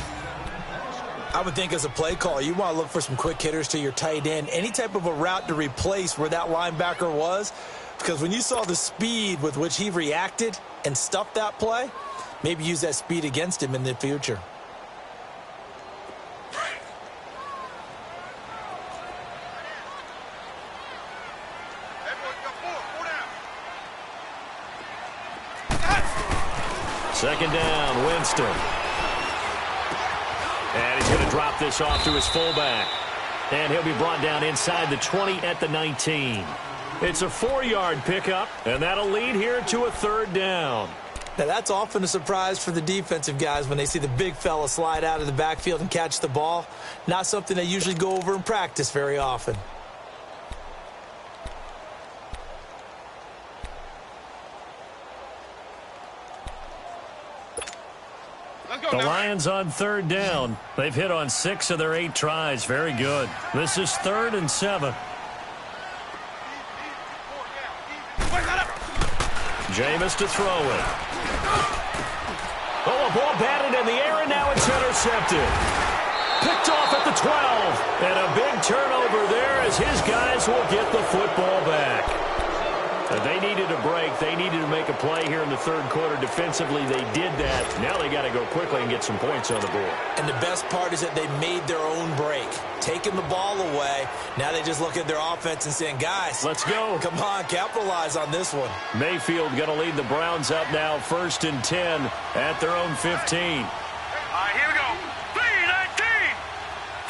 I would think as a play caller, you want to look for some quick hitters to your tight end. Any type of a route to replace where that linebacker was. Because when you saw the speed with which he reacted and stuffed that play, maybe use that speed against him in the future. Second down, Winston. And he's going to drop this off to his fullback. And he'll be brought down inside the 20 at the 19. It's a 4-yard pickup, and that'll lead here to a third down. Now, that's often a surprise for the defensive guys when they see the big fella slide out of the backfield and catch the ball. Not something they usually go over in practice very often. The Lions on third down. They've hit on 6 of their 8 tries. Very good. This is 3rd and 7. Jameis to throw it. Oh, a ball batted in the air, and now it's intercepted. Picked off at the 12. And a big turnover there as his guys will get the football back. They needed a break. They needed to make a play here in the third quarter. Defensively, they did that. Now they got to go quickly and get some points on the board. And the best part is that they made their own break. Taking the ball away. Now they just look at their offense and saying, guys, let's go. Come on, capitalize on this one. Mayfield going to lead the Browns up now, 1st and 10 at their own 15. All right, here we go. 3-19.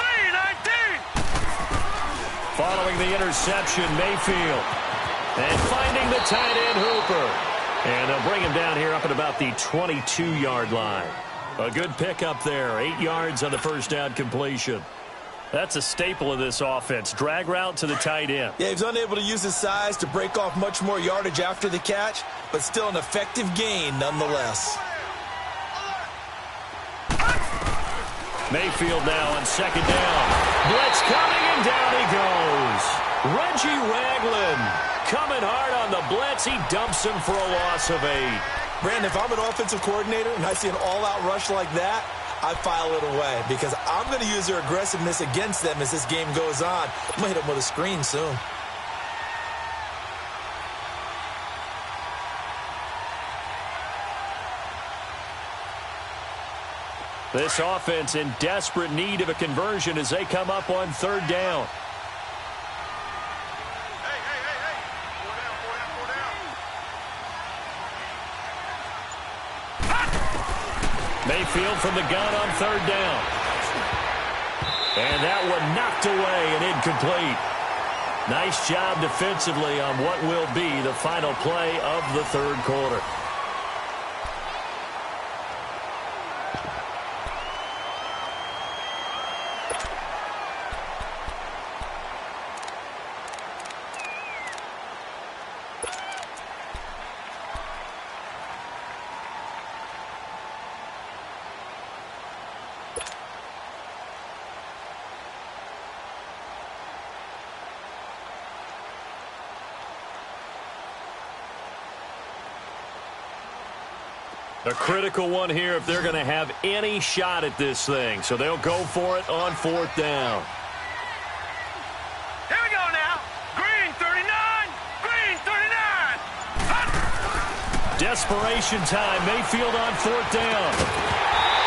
3-19. Following the interception, Mayfield. And finding the tight end, Hooper. And they'll bring him down here up at about the 22-yard line. A good pickup there. 8 yards on the first down completion. That's a staple of this offense. Drag route to the tight end. Yeah, he's unable to use his size to break off much more yardage after the catch, but still an effective gain nonetheless. Mayfield now on second down. Blitz coming, and down he goes. Reggie Ragland. Coming hard on the blitz. He dumps him for a loss of 8. Brandon, if I'm an offensive coordinator and I see an all-out rush like that, I file it away because I'm going to use their aggressiveness against them as this game goes on. I'm going to hit them with a screen soon. This offense in desperate need of a conversion as they come up on third down. Mayfield from the gun on third down. And that one knocked away and incomplete. Nice job defensively on what will be the final play of the third quarter. A critical one here if they're going to have any shot at this thing. So they'll go for it on fourth down. Here we go now. Green 39. Green 39. Hut. Desperation time. Mayfield on fourth down.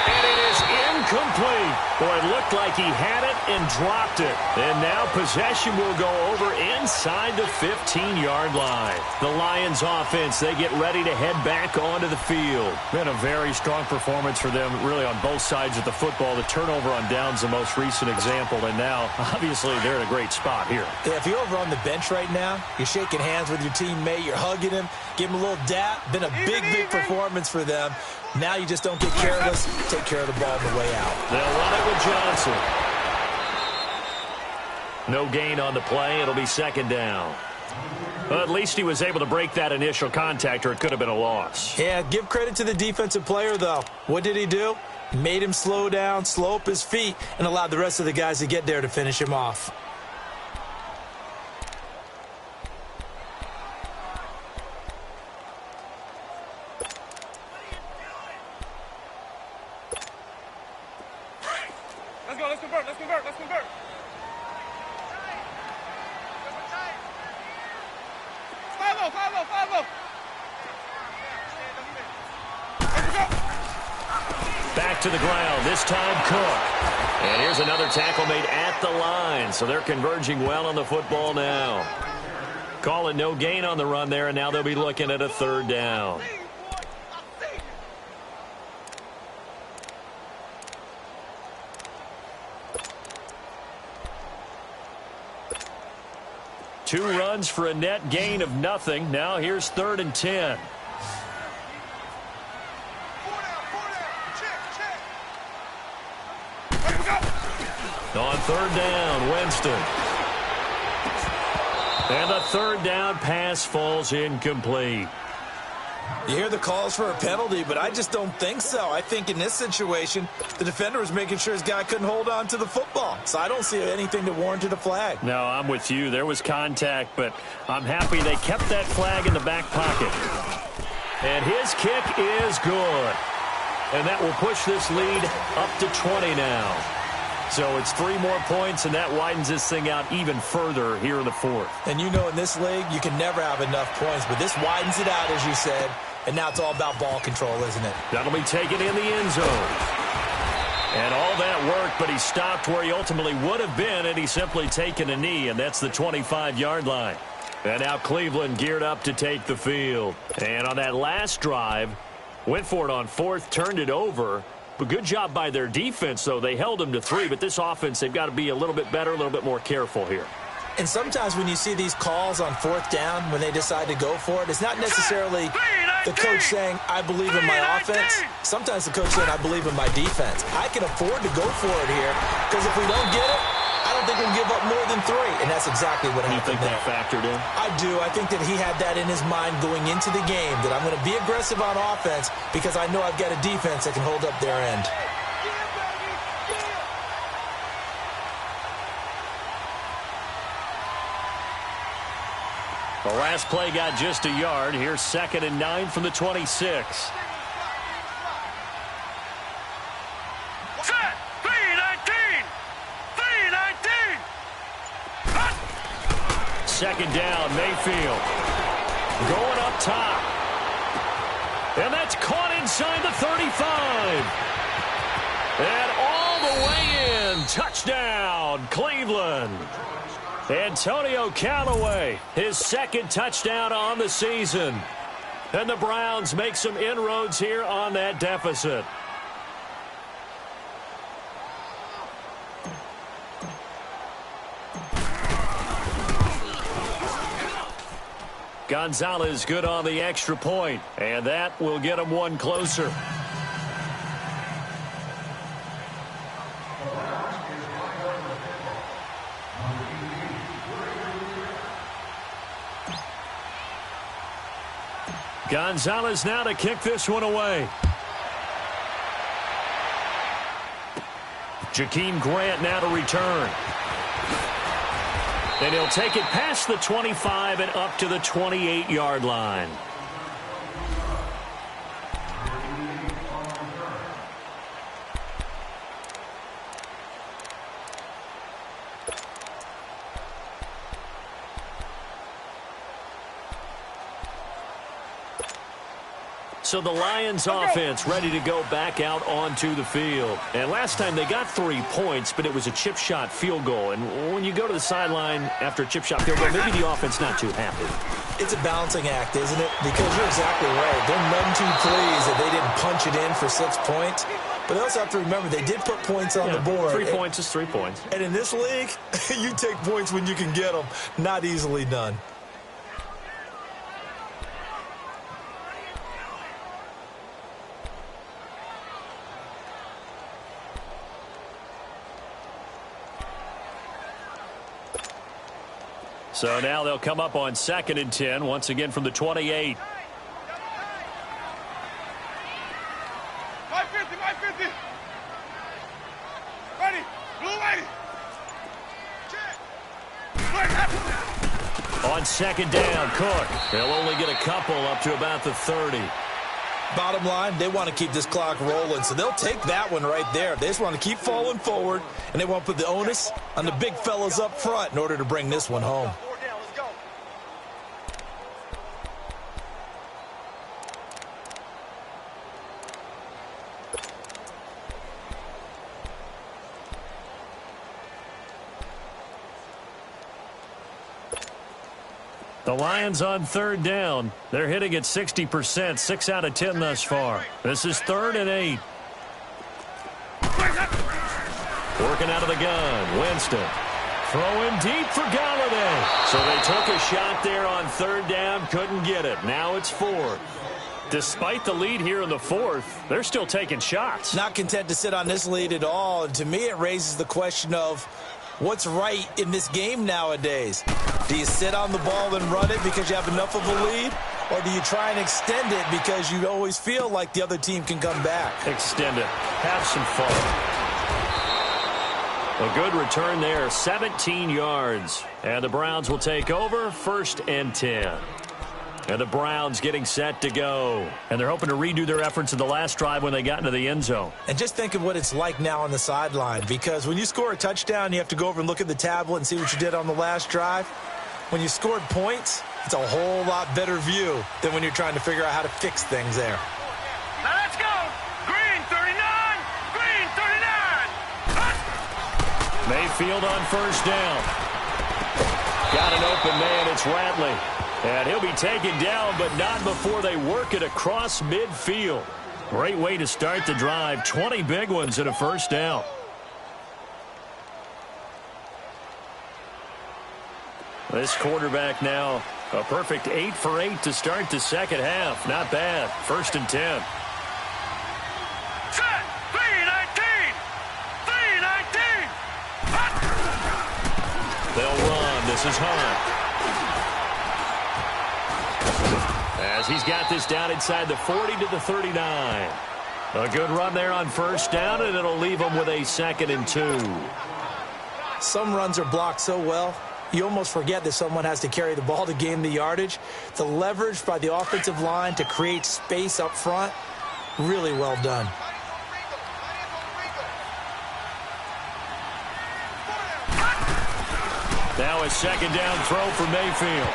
And it is incomplete. Boy, it looked like he had it and dropped it. And now possession will go over inside the 15-yard line. The Lions offense, they get ready to head back onto the field. Been a very strong performance for them, really, on both sides of the football. The turnover on downs, the most recent example. And now, obviously, they're in a great spot here. Yeah, if you're over on the bench right now, you're shaking hands with your teammate, you're hugging him, give him a little dap. Been a big performance for them. Now you just don't get careless. Take care of the ball on the way out. They'll run it with Johnson. No gain on the play. It'll be second down. Well, at least he was able to break that initial contact, or it could have been a loss. Yeah, give credit to the defensive player, though. What did he do? Made him slow down, slow up his feet, and allowed the rest of the guys to get there to finish him off. Follow. Back to the ground, this time Cook. And here's another tackle made at the line, so they're converging well on the football now. Calling no gain on the run there, and now they'll be looking at a third down. Two runs for a net gain of nothing. Now here's 3rd and 10. On 3rd down, Winston. And the 3rd down pass falls incomplete. You hear the calls for a penalty, but I just don't think so. I think in this situation, the defender was making sure his guy couldn't hold on to the football. So I don't see anything to warrant a flag. No, I'm with you. There was contact, but I'm happy they kept that flag in the back pocket. And his kick is good. And that will push this lead up to 20 now. So it's 3 more points, and that widens this thing out even further here in the 4th. And you know in this league, you can never have enough points, but this widens it out, as you said. And now it's all about ball control, isn't it? That'll be taken in the end zone. And all that worked, but he stopped where he ultimately would have been, and he's simply taken a knee, and that's the 25-yard line. And now Cleveland geared up to take the field. And on that last drive, went for it on 4th, turned it over. But good job by their defense, though. They held them to 3, but this offense, they've got to be a little bit better, a little bit more careful here. And sometimes when you see these calls on 4th down, when they decide to go for it, it's not necessarily the coach saying, I believe in my offense. Sometimes the coach saying, I believe in my defense. I can afford to go for it here, because if we don't get it, I don't think we'll give up more than 3. And that's exactly what happened there. You think that factored in? I do. I think that he had that in his mind going into the game, that I'm going to be aggressive on offense because I know I've got a defense that can hold up their end. The last play got just a yard. Here's 2nd and 9 from the 26. Set! 3-19! 2nd down, Mayfield. Going up top. And that's caught inside the 35. And all the way in. Touchdown, Cleveland. Antonio Callaway, his 2nd touchdown on the season. And the Browns make some inroads here on that deficit. Gonzalez good on the extra point, and that will get him one closer. Gonzalez now to kick this one away. Jakeem Grant now to return. And he'll take it past the 25 and up to the 28-yard line. So the Lions offense ready to go back out onto the field. And last time they got 3 points, but it was a chip shot field goal. And when you go to the sideline after a chip shot field goal, maybe the offense not too happy. It's a balancing act, isn't it? Because you're exactly right. They're none too pleased that they didn't punch it in for 6 points. But they also have to remember they did put points on the board. 3 points is 3 points. And in this league, you take points when you can get them. Not easily done. So now they'll come up on 2nd and 10, once again from the 28. 550. Ready. Blue ready. On 2nd down, Cook. They'll only get a couple up to about the 30. Bottom line, they want to keep this clock rolling, so they'll take that one right there. They just want to keep falling forward, and they want to put the onus on the big fellas up front in order to bring this one home. The Lions on third down. They're hitting at 60%, 6 out of 10 thus far. This is 3rd and 8. Working out of the gun, Winston. Throwing deep for Galladay. So they took a shot there on third down, couldn't get it. Now it's 4th. Despite the lead here in the 4th, they're still taking shots. Not content to sit on this lead at all. And to me, it raises the question of what's right in this game nowadays. Do you sit on the ball and run it because you have enough of a lead? Or do you try and extend it because you always feel like the other team can come back? Extend it. Have some fun. A good return there, 17 yards. And the Browns will take over, 1st and 10. And the Browns getting set to go. And they're hoping to redo their efforts in the last drive when they got into the end zone. And just think of what it's like now on the sideline. Because when you score a touchdown, you have to go over and look at the tablet and see what you did on the last drive. When you scored points, it's a whole lot better view than when you're trying to figure out how to fix things there. Now let's go. Green 39. Green 39. Mayfield on 1st down. Got an open man. It's Ratley. And he'll be taken down, but not before they work it across midfield. Great way to start the drive. 20 big ones and a 1st down. This quarterback now, a perfect 8 for 8 to start the second half. Not bad. 1st and 10. Set. 319. 319. They'll run. This is Hunt. As he's got this down inside the 40 to the 39. A good run there on 1st down, and it'll leave them with a 2nd and 2. Some runs are blocked so well, you almost forget that someone has to carry the ball to gain the yardage. The leverage by the offensive line to create space up front, really well done. Now a 2nd down throw for Mayfield.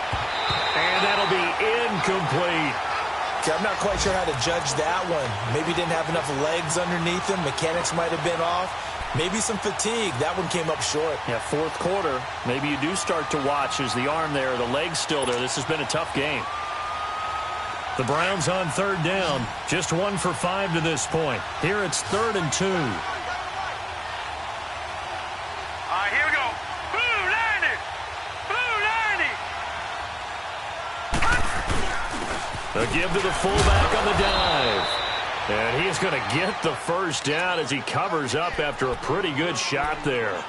And that'll be incomplete. Okay, I'm not quite sure how to judge that one. Maybe didn't have enough legs underneath him. Mechanics might have been off. Maybe some fatigue. That one came up short. Yeah, 4th quarter. Maybe you do start to watch as the arm there, the leg's still there. This has been a tough game. The Browns on 3rd down. Just 1 for 5 to this point. Here it's 3rd and 2. All right, here we go. Blue 90. Blue 90. A give to the fullback on the dive. And he's going to get the 1st down as he covers up after a pretty good shot there.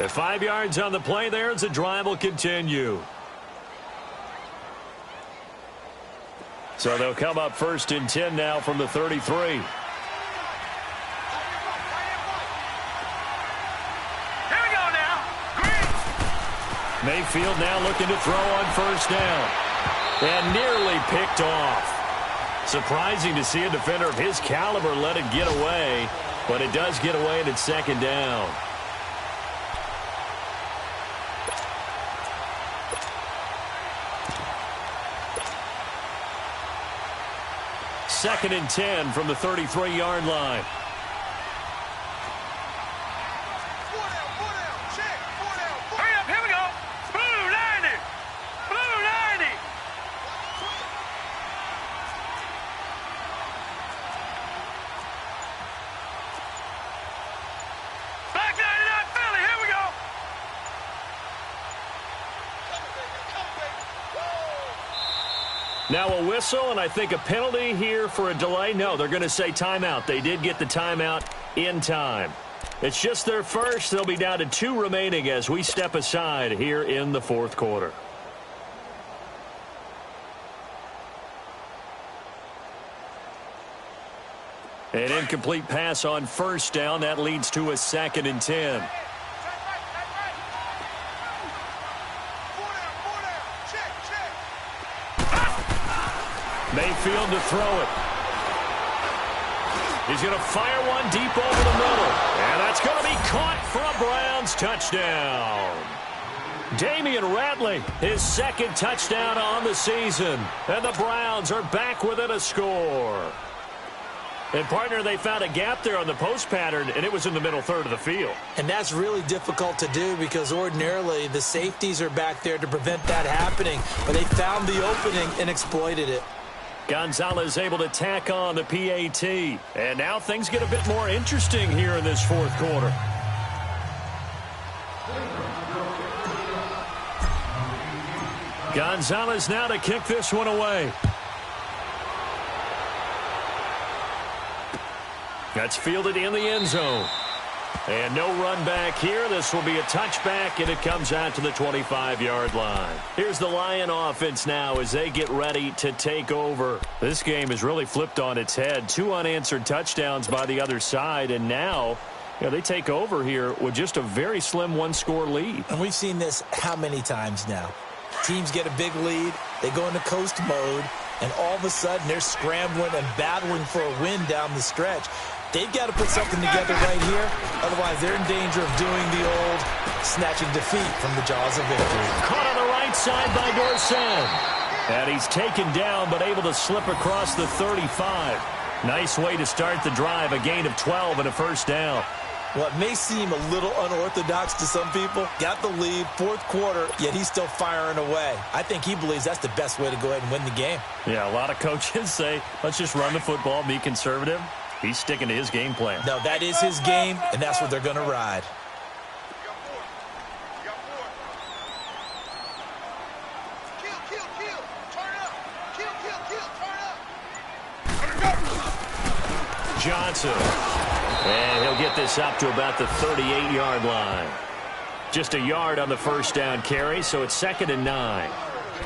At 5 yards on the play there as the drive will continue. So they'll come up 1st and 10 now from the 33. Here we go now. Green. Mayfield now looking to throw on 1st down. And nearly picked off. Surprising to see a defender of his caliber let it get away, but it does get away and it's 2nd down. Second and 10 from the 33-yard line. Hurry up, here we go. Blue 90. Blue 90. Black 99 Philly, here we go. Now a whistle, and I think a penalty here for a delay. No, they're going to say timeout. They did get the timeout in time. It's just their first. They'll be down to 2 remaining as we step aside here in the 4th quarter. An incomplete pass on 1st down. That leads to a 2nd and 10. Mayfield to throw it. He's going to fire one deep over the middle. And that's going to be caught for a Browns touchdown. Damian Ratley, his 2nd touchdown on the season. And the Browns are back within a score. And, partner, they found a gap there on the post pattern, and it was in the middle third of the field. And that's really difficult to do because ordinarily the safeties are back there to prevent that happening. But they found the opening and exploited it. Gonzalez able to tack on the PAT. And now things get a bit more interesting here in this fourth quarter. Gonzalez now to kick this one away. That's fielded in the end zone. And no run back here. This will be a touchback, and it comes out to the 25-yard line. Here's the Lion offense now as they get ready to take over. This game has really flipped on its head. 2 unanswered touchdowns by the other side, and now they take over here with just a very slim one-score lead. And we've seen this how many times now? Teams get a big lead, they go into coast mode, and all of a sudden they're scrambling and battling for a win down the stretch. They've got to put something together right here. Otherwise, they're in danger of doing the old snatching defeat from the jaws of victory. Caught on the right side by Dorsett. And he's taken down, but able to slip across the 35. Nice way to start the drive. A gain of 12 and a first down. Well, it may seem a little unorthodox to some people. Got the lead, fourth quarter, yet he's still firing away. I think he believes that's the best way to go ahead and win the game. Yeah, a lot of coaches say, let's just run the football, be conservative. He's sticking to his game plan. No, that is his game, and that's what they're going to ride. Johnson. And he'll get this up to about the 38-yard line. Just a yard on the first down carry, so it's 2nd and 9.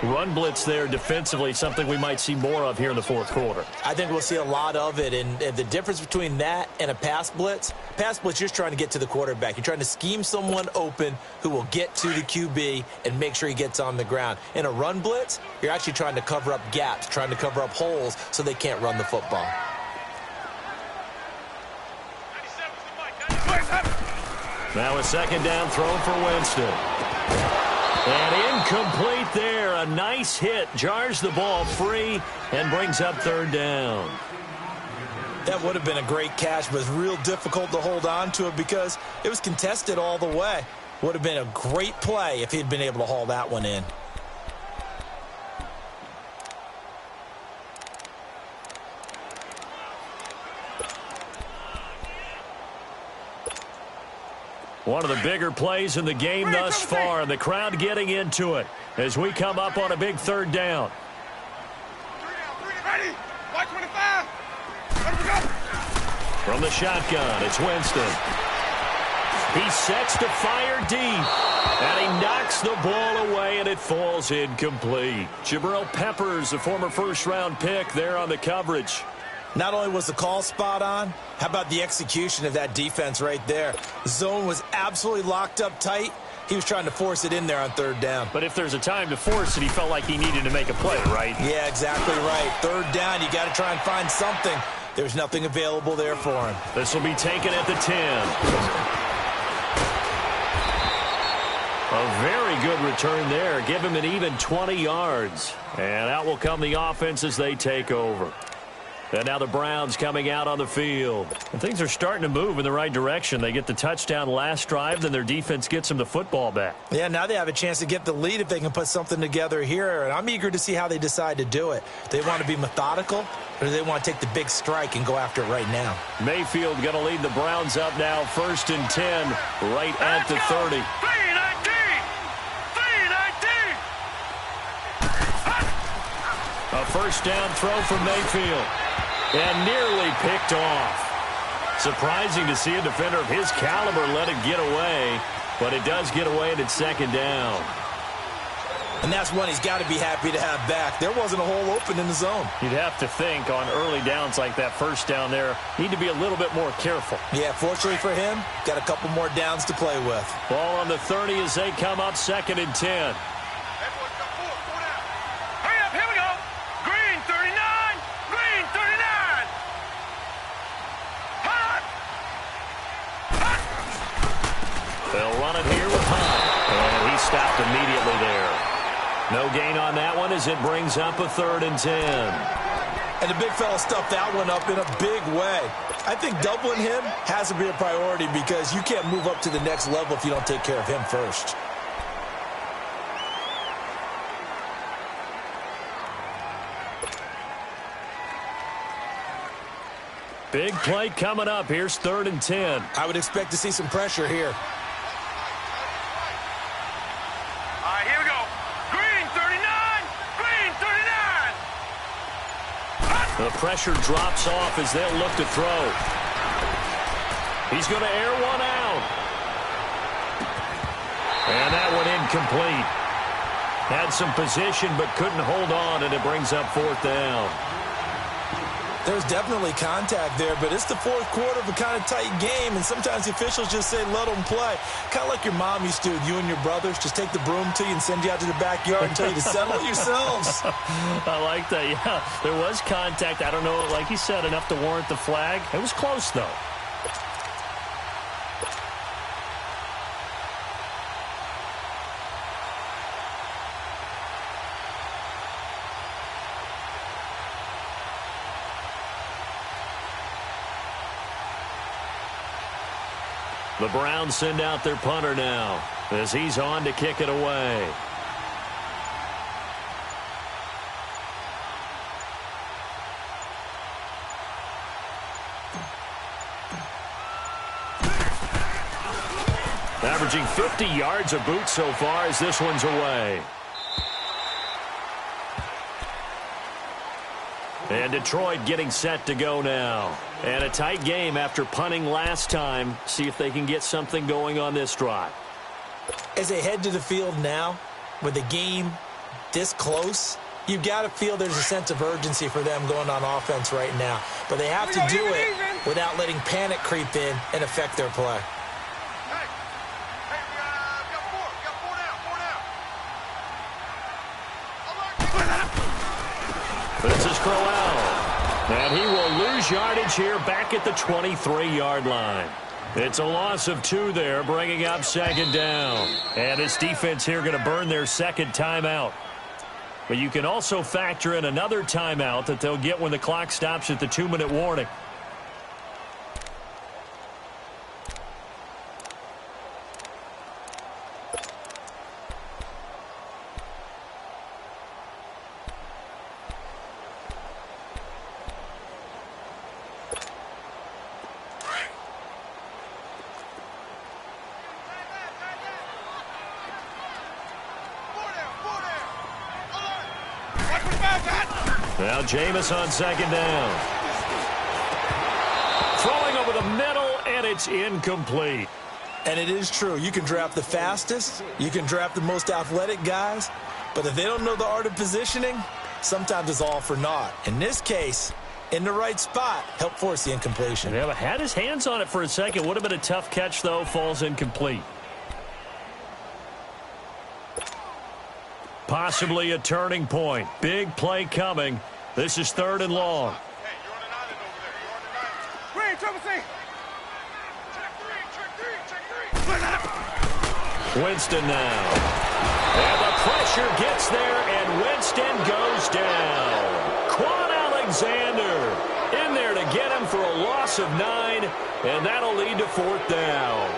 Run blitz there defensively, something we might see more of here in the fourth quarter. I think we'll see a lot of it, and the difference between that and a pass blitz, you're just trying to get to the quarterback. You're trying to scheme someone open who will get to the QB and make sure he gets on the ground. In a run blitz, you're actually trying to cover up gaps, trying to cover up holes so they can't run the football. Now a second down throw for Winston. And incomplete there. A nice hit. Jars the ball free and brings up third down. That would have been a great catch, but it's real difficult to hold on to it because it was contested all the way. Would have been a great play if he'd been able to haul that one in. One of the bigger plays in the game thus far, and the crowd getting into it as we come up on a big third down. Ready? White 25. Let him go. From the shotgun, it's Winston. He sets to fire deep, and he knocks the ball away, and it falls incomplete. Jabril Peppers, a former first-round pick, there on the coverage. Not only was the call spot on, how about the execution of that defense right there? The zone was absolutely locked up tight. He was trying to force it in there on third down. But if there's a time to force it, he felt like he needed to make a play, right? Yeah, exactly right. Third down, you got to try and find something. There's nothing available there for him. This will be taken at the 10. A very good return there. Give him an even 20 yards. And out will come the offense as they take over. And now the Browns coming out on the field. And things are starting to move in the right direction. They get the touchdown last drive, then their defense gets them the football back. Yeah, now they have a chance to get the lead if they can put something together here. And I'm eager to see how they decide to do it. They want to be methodical, or do they want to take the big strike and go after it right now? Mayfield going to lead the Browns up now, 1st and 10, right at the 30. A first down throw from Mayfield. And nearly picked off. Surprising to see a defender of his caliber let it get away, but it does get away and it's 2nd down. And that's one he's got to be happy to have back. There wasn't a hole open in the zone. You'd have to think on early downs like that first down there, need to be a little bit more careful. Yeah, fortunately for him, got a couple more downs to play with. Ball on the 30 as they come up 2nd and 10. They'll run it here with Hunt. And he stopped immediately there. No gain on that one as it brings up a 3rd and 10. And the big fella stuffed that one up in a big way. I think doubling him has to be a priority because you can't move up to the next level if you don't take care of him first. Big play coming up. Here's 3rd and 10. I would expect to see some pressure here. All right, here we go. Green 39. Green 39. The pressure drops off as they'll look to throw. He's going to air one out. And that one incomplete. Had some position but couldn't hold on, and it brings up 4th down. There's definitely contact there, but it's the 4th quarter of a kind of tight game, and sometimes the officials just say, let them play. Kind of like your mom used to with you and your brothers. Just take the broom to you and send you out to the backyard and tell you to settle it yourselves. I like that, yeah. There was contact. I don't know, like you said, enough to warrant the flag. It was close, though. The Browns send out their punter now as he's on to kick it away. Averaging 50 yards a boot so far as this one's away. And Detroit getting set to go now. And a tight game after punting last time. See if they can get something going on this drive. As they head to the field now, with the game this close, you've got to feel there's a sense of urgency for them going on offense right now. But they have to do it without letting panic creep in and affect their play. This is Crowell. And he will lose yardage here back at the 23-yard line. It's a loss of 2 there, bringing up 2nd down. And this defense here going to burn their 2nd timeout. But you can also factor in another timeout that they'll get when the clock stops at the 2-minute warning. Now Jameis on 2nd down. Throwing over the middle, and it's incomplete. And it is true. You can draft the fastest. You can draft the most athletic guys. But if they don't know the art of positioning, sometimes it's all for naught. In this case, in the right spot, help force the incompletion. Yeah, but had his hands on it for a second. Would have been a tough catch, though. Falls incomplete. Possibly a turning point. Big play coming. This is 3rd and long. Hey, you're on an island over there. You're on an island. Green, triple C. Check 3. Winston now. And the pressure gets there, and Winston goes down. Quan Alexander in there to get him for a loss of 9, and that'll lead to 4th down.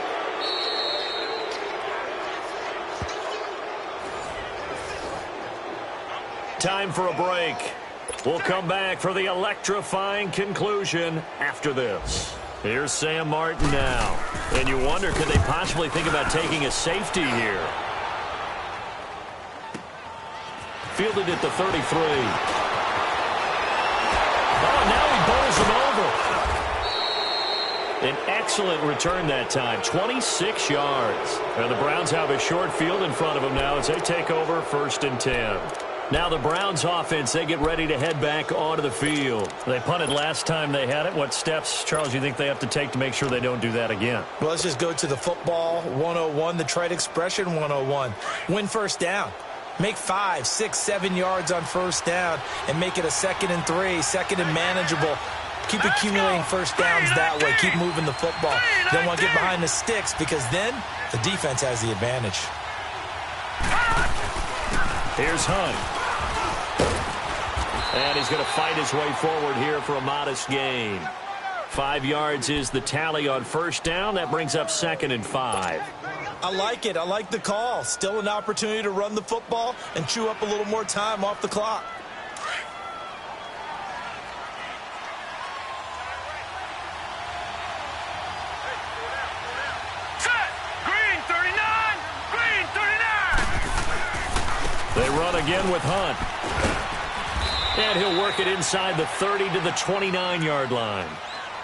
Time for a break. We'll come back for the electrifying conclusion after this. Here's Sam Martin now. And you wonder, could they possibly think about taking a safety here? Fielded at the 33. Oh, now he bowls him over. An excellent return that time. 26 yards. And the Browns have a short field in front of them now as they take over 1st and 10. Now the Browns offense, they get ready to head back onto the field. They punted last time they had it. What steps, Charles, you think they have to take to make sure they don't do that again? Well, let's just go to the football 101, the trite expression 101. Win 1st down. Make 5, 6, 7 yards on 1st down and make it a 2nd and 3, 2nd and manageable. Keep accumulating 1st downs that way. Keep moving the football. You don't want to get behind the sticks because then the defense has the advantage. Here's Hunt. And he's going to fight his way forward here for a modest gain. 5 yards is the tally on first down. That brings up 2nd and 5. I like it. I like the call. Still an opportunity to run the football and chew up a little more time off the clock. Green 39! Green 39! They run again with Hunt. And he'll work it inside the 30 to the 29-yard line.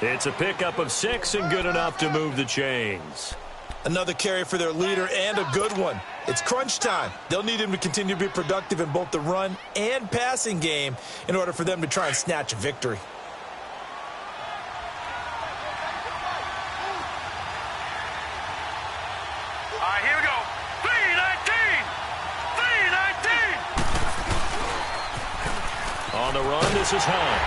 It's a pickup of 6 and good enough to move the chains. Another carry for their leader and a good one. It's crunch time. They'll need him to continue to be productive in both the run and passing game in order for them to try and snatch a victory. All right, here we go. 319! 319! On the run, this is Hunt.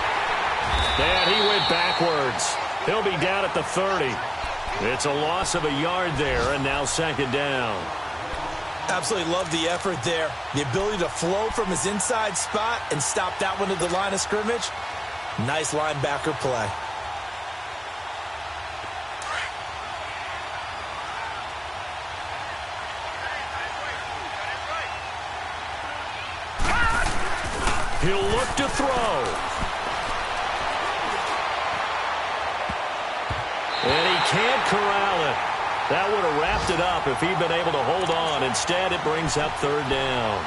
And he went backwards. He'll be down at the 30. It's a loss of a yard there, and now 2nd down. Absolutely love the effort there. The ability to flow from his inside spot and stop that one at the line of scrimmage. Nice linebacker play. He'll look to throw. And he can't corral it. That would have wrapped it up if he'd been able to hold on. Instead, it brings up 3rd down.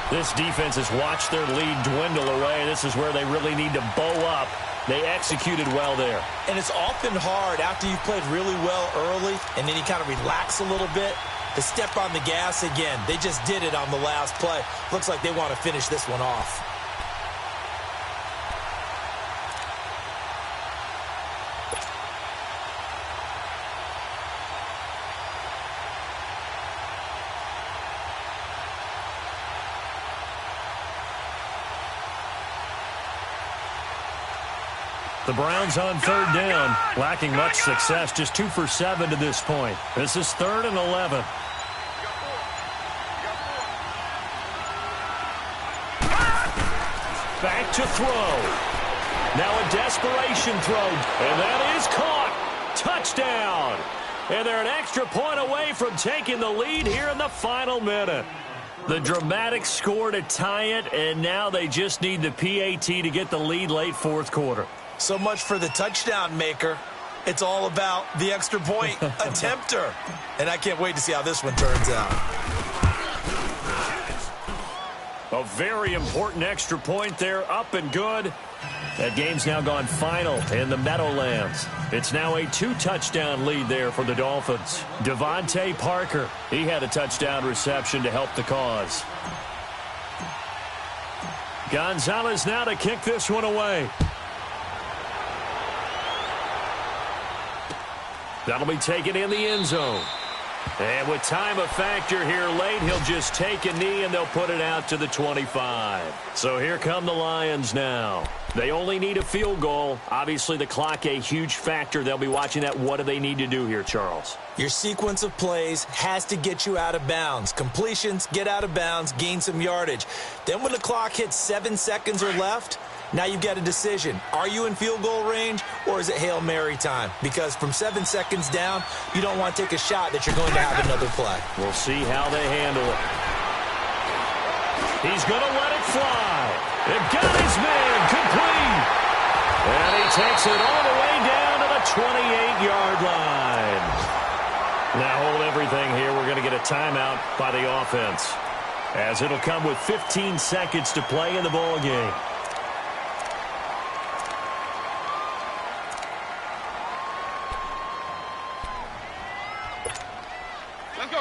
This defense has watched their lead dwindle away. This is where they really need to bow up. They executed well there. And it's often hard after you've played really well early and then you kind of relax a little bit to step on the gas again. They just did it on the last play. Looks like they want to finish this one off. The Browns on 3rd down, lacking much success, just 2 for 7 to this point. This is 3rd and 11. Back to throw. Now a desperation throw, and that is caught. Touchdown. And they're an extra point away from taking the lead here in the final minute. The dramatic score to tie it, and now they just need the PAT to get the lead late 4th quarter. So much for the touchdown maker. It's all about the extra point attempter. And I can't wait to see how this one turns out. A very important extra point there, up and good. That game's now gone final in the Meadowlands. It's now a 2-touchdown lead there for the Dolphins. Devontae Parker, he had a touchdown reception to help the cause. Gonzalez now to kick this one away. That'll be taken in the end zone. And with time a factor here late, he'll just take a knee and they'll put it out to the 25. So here come the Lions now. They only need a field goal. Obviously, the clock a huge factor. They'll be watching that. What do they need to do here, Charles? Your sequence of plays has to get you out of bounds. Completions, get out of bounds, gain some yardage. Then when the clock hits 7 seconds or left, now you've got a decision. Are you in field goal range or is it Hail Mary time? Because from 7 seconds down, you don't want to take a shot that you're going to have another play. We'll see how they handle it. He's going to let it fly. They've got his man complete. And he takes it all the way down to the 28-yard line. Now hold everything here. We're going to get a timeout by the offense, as it'll come with 15 seconds to play in the ball game.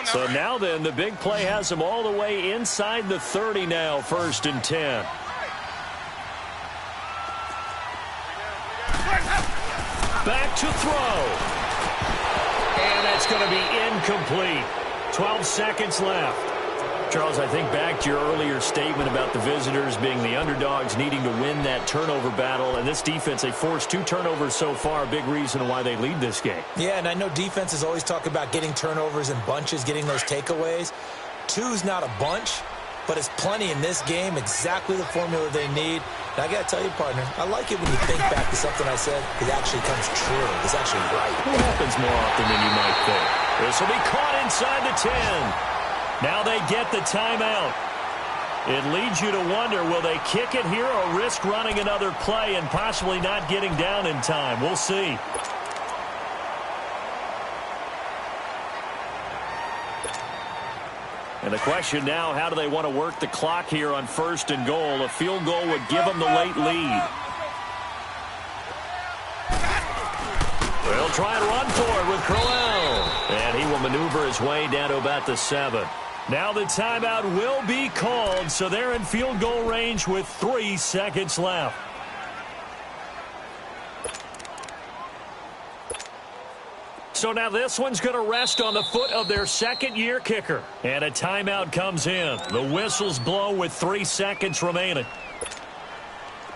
So now then, the big play has them all the way inside the 30 now, 1st and 10. Back to throw. And that's going to be incomplete. 12 seconds left. Charles, I think back to your earlier statement about the visitors being the underdogs, needing to win that turnover battle. And this defense, they forced 2 turnovers so far, a big reason why they lead this game. Yeah, and I know defenses always talk about getting turnovers in bunches, getting those takeaways. 2's not a bunch, but it's plenty in this game, exactly the formula they need. And I got to tell you, partner, I like it when you think back to something I said. It actually comes true. It's actually right. It happens more often than you might think. This will be caught inside the 10. Now they get the timeout. It leads you to wonder, will they kick it here or risk running another play and possibly not getting down in time? We'll see. And the question now, how do they want to work the clock here on 1st and goal? A field goal would give them the late lead. They'll try and run for it with Crowell. And he will maneuver his way down to about the 7. Now the timeout will be called, so they're in field goal range with 3 seconds left. So now this one's going to rest on the foot of their second-year kicker. And a timeout comes in. The whistles blow with 3 seconds remaining.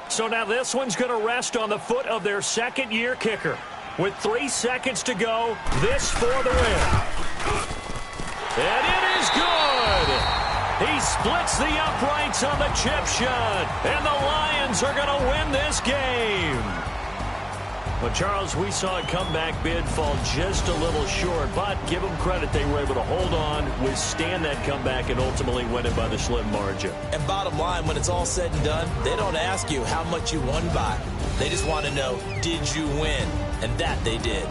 So now this one's going to rest on the foot of their second-year kicker. With 3 seconds to go, this for the win. And it is good. He splits the uprights on the chip shot. And the Lions are going to win this game. Well, Charles, we saw a comeback bid fall just a little short, but give them credit, they were able to hold on, withstand that comeback, and ultimately win it by the slim margin. And bottom line, when it's all said and done, they don't ask you how much you won by. They just want to know, did you win? And that they did.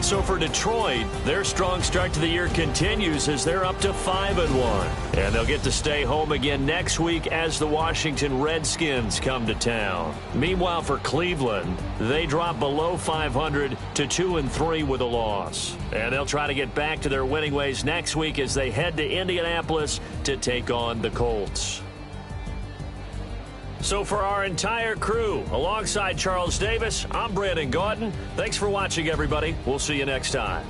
So for Detroit, their strong start to the year continues as they're up to 5-1. And they'll get to stay home again next week as the Washington Redskins come to town. Meanwhile, for Cleveland, they drop below 500 to 2-3 with a loss. And they'll try to get back to their winning ways next week as they head to Indianapolis to take on the Colts. So for our entire crew, alongside Charles Davis, I'm Brandon Gaudin. Thanks for watching, everybody. We'll see you next time.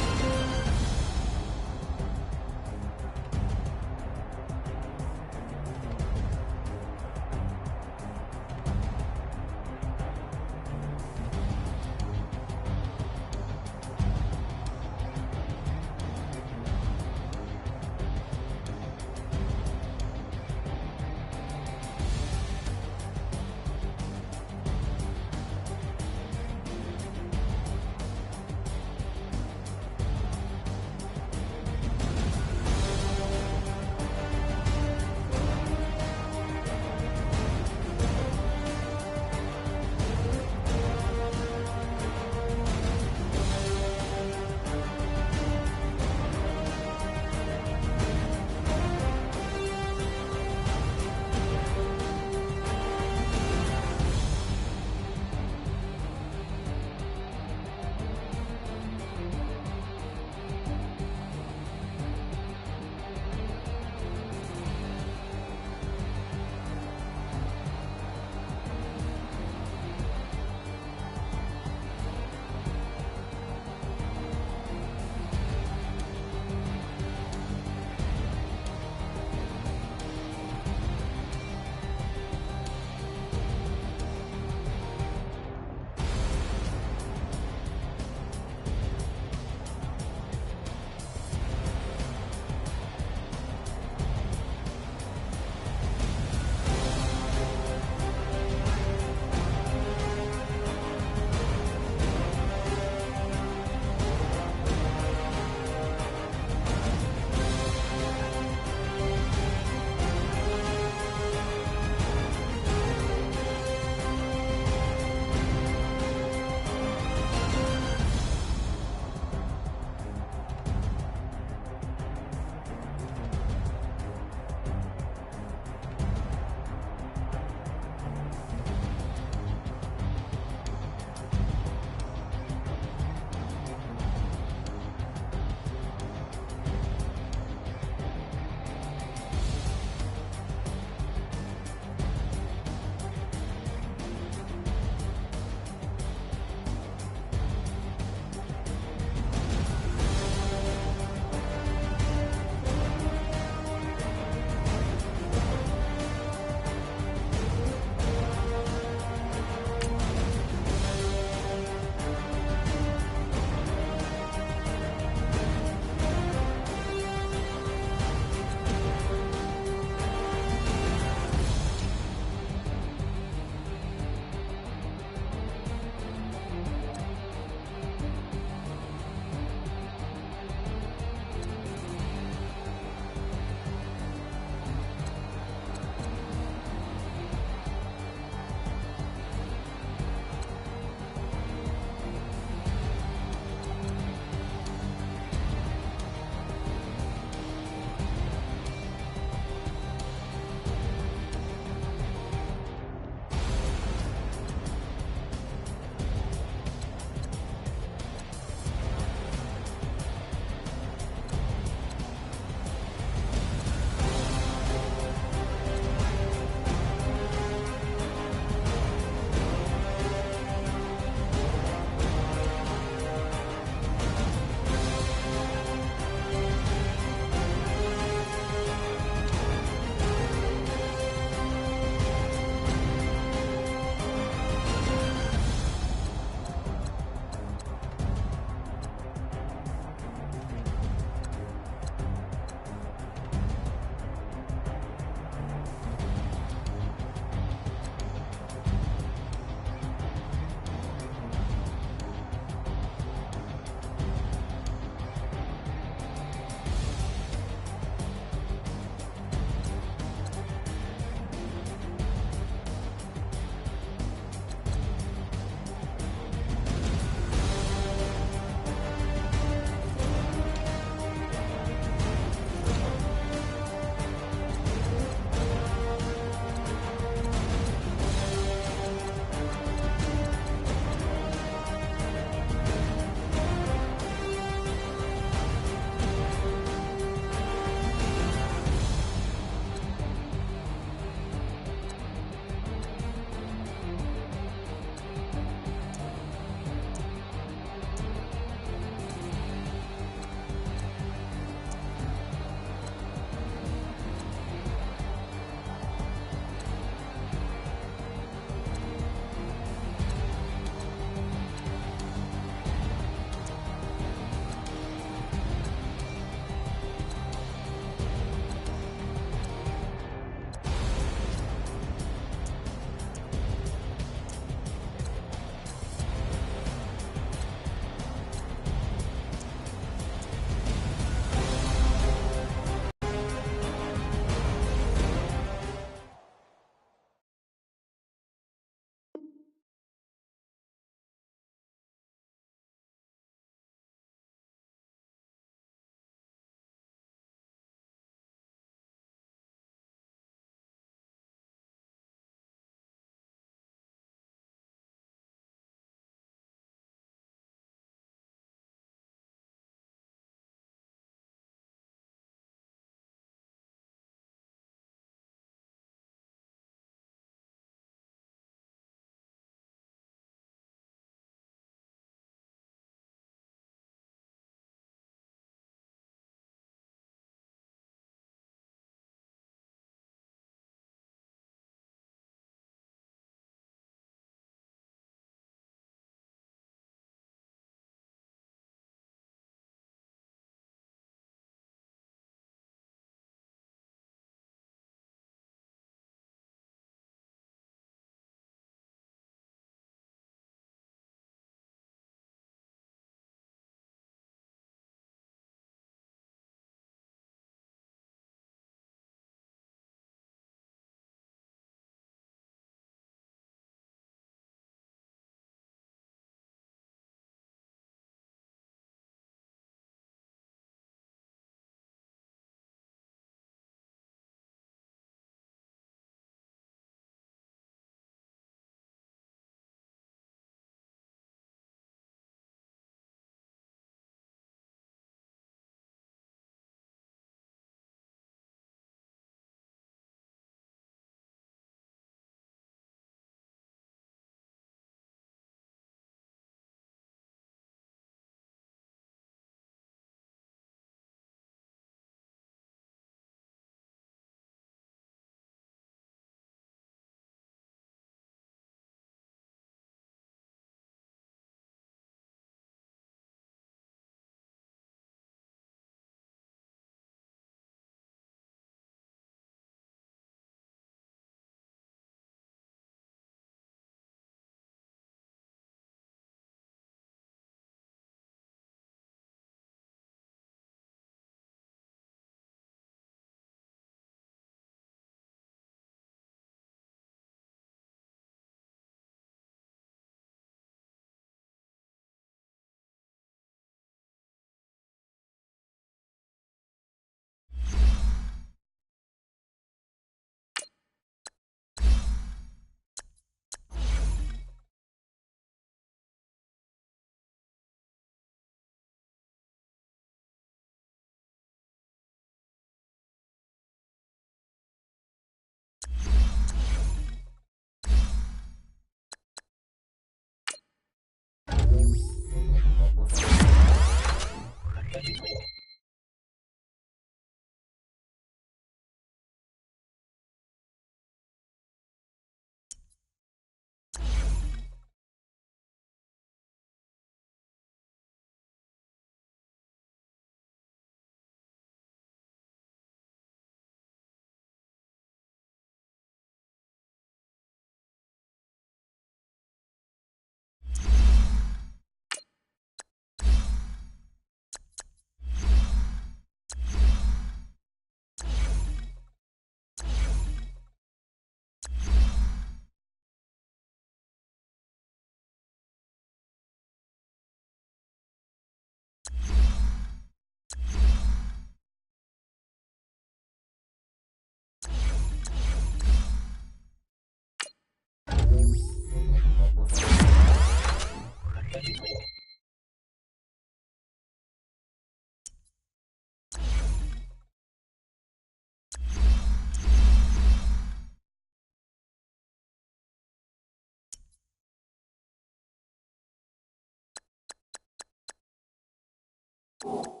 you.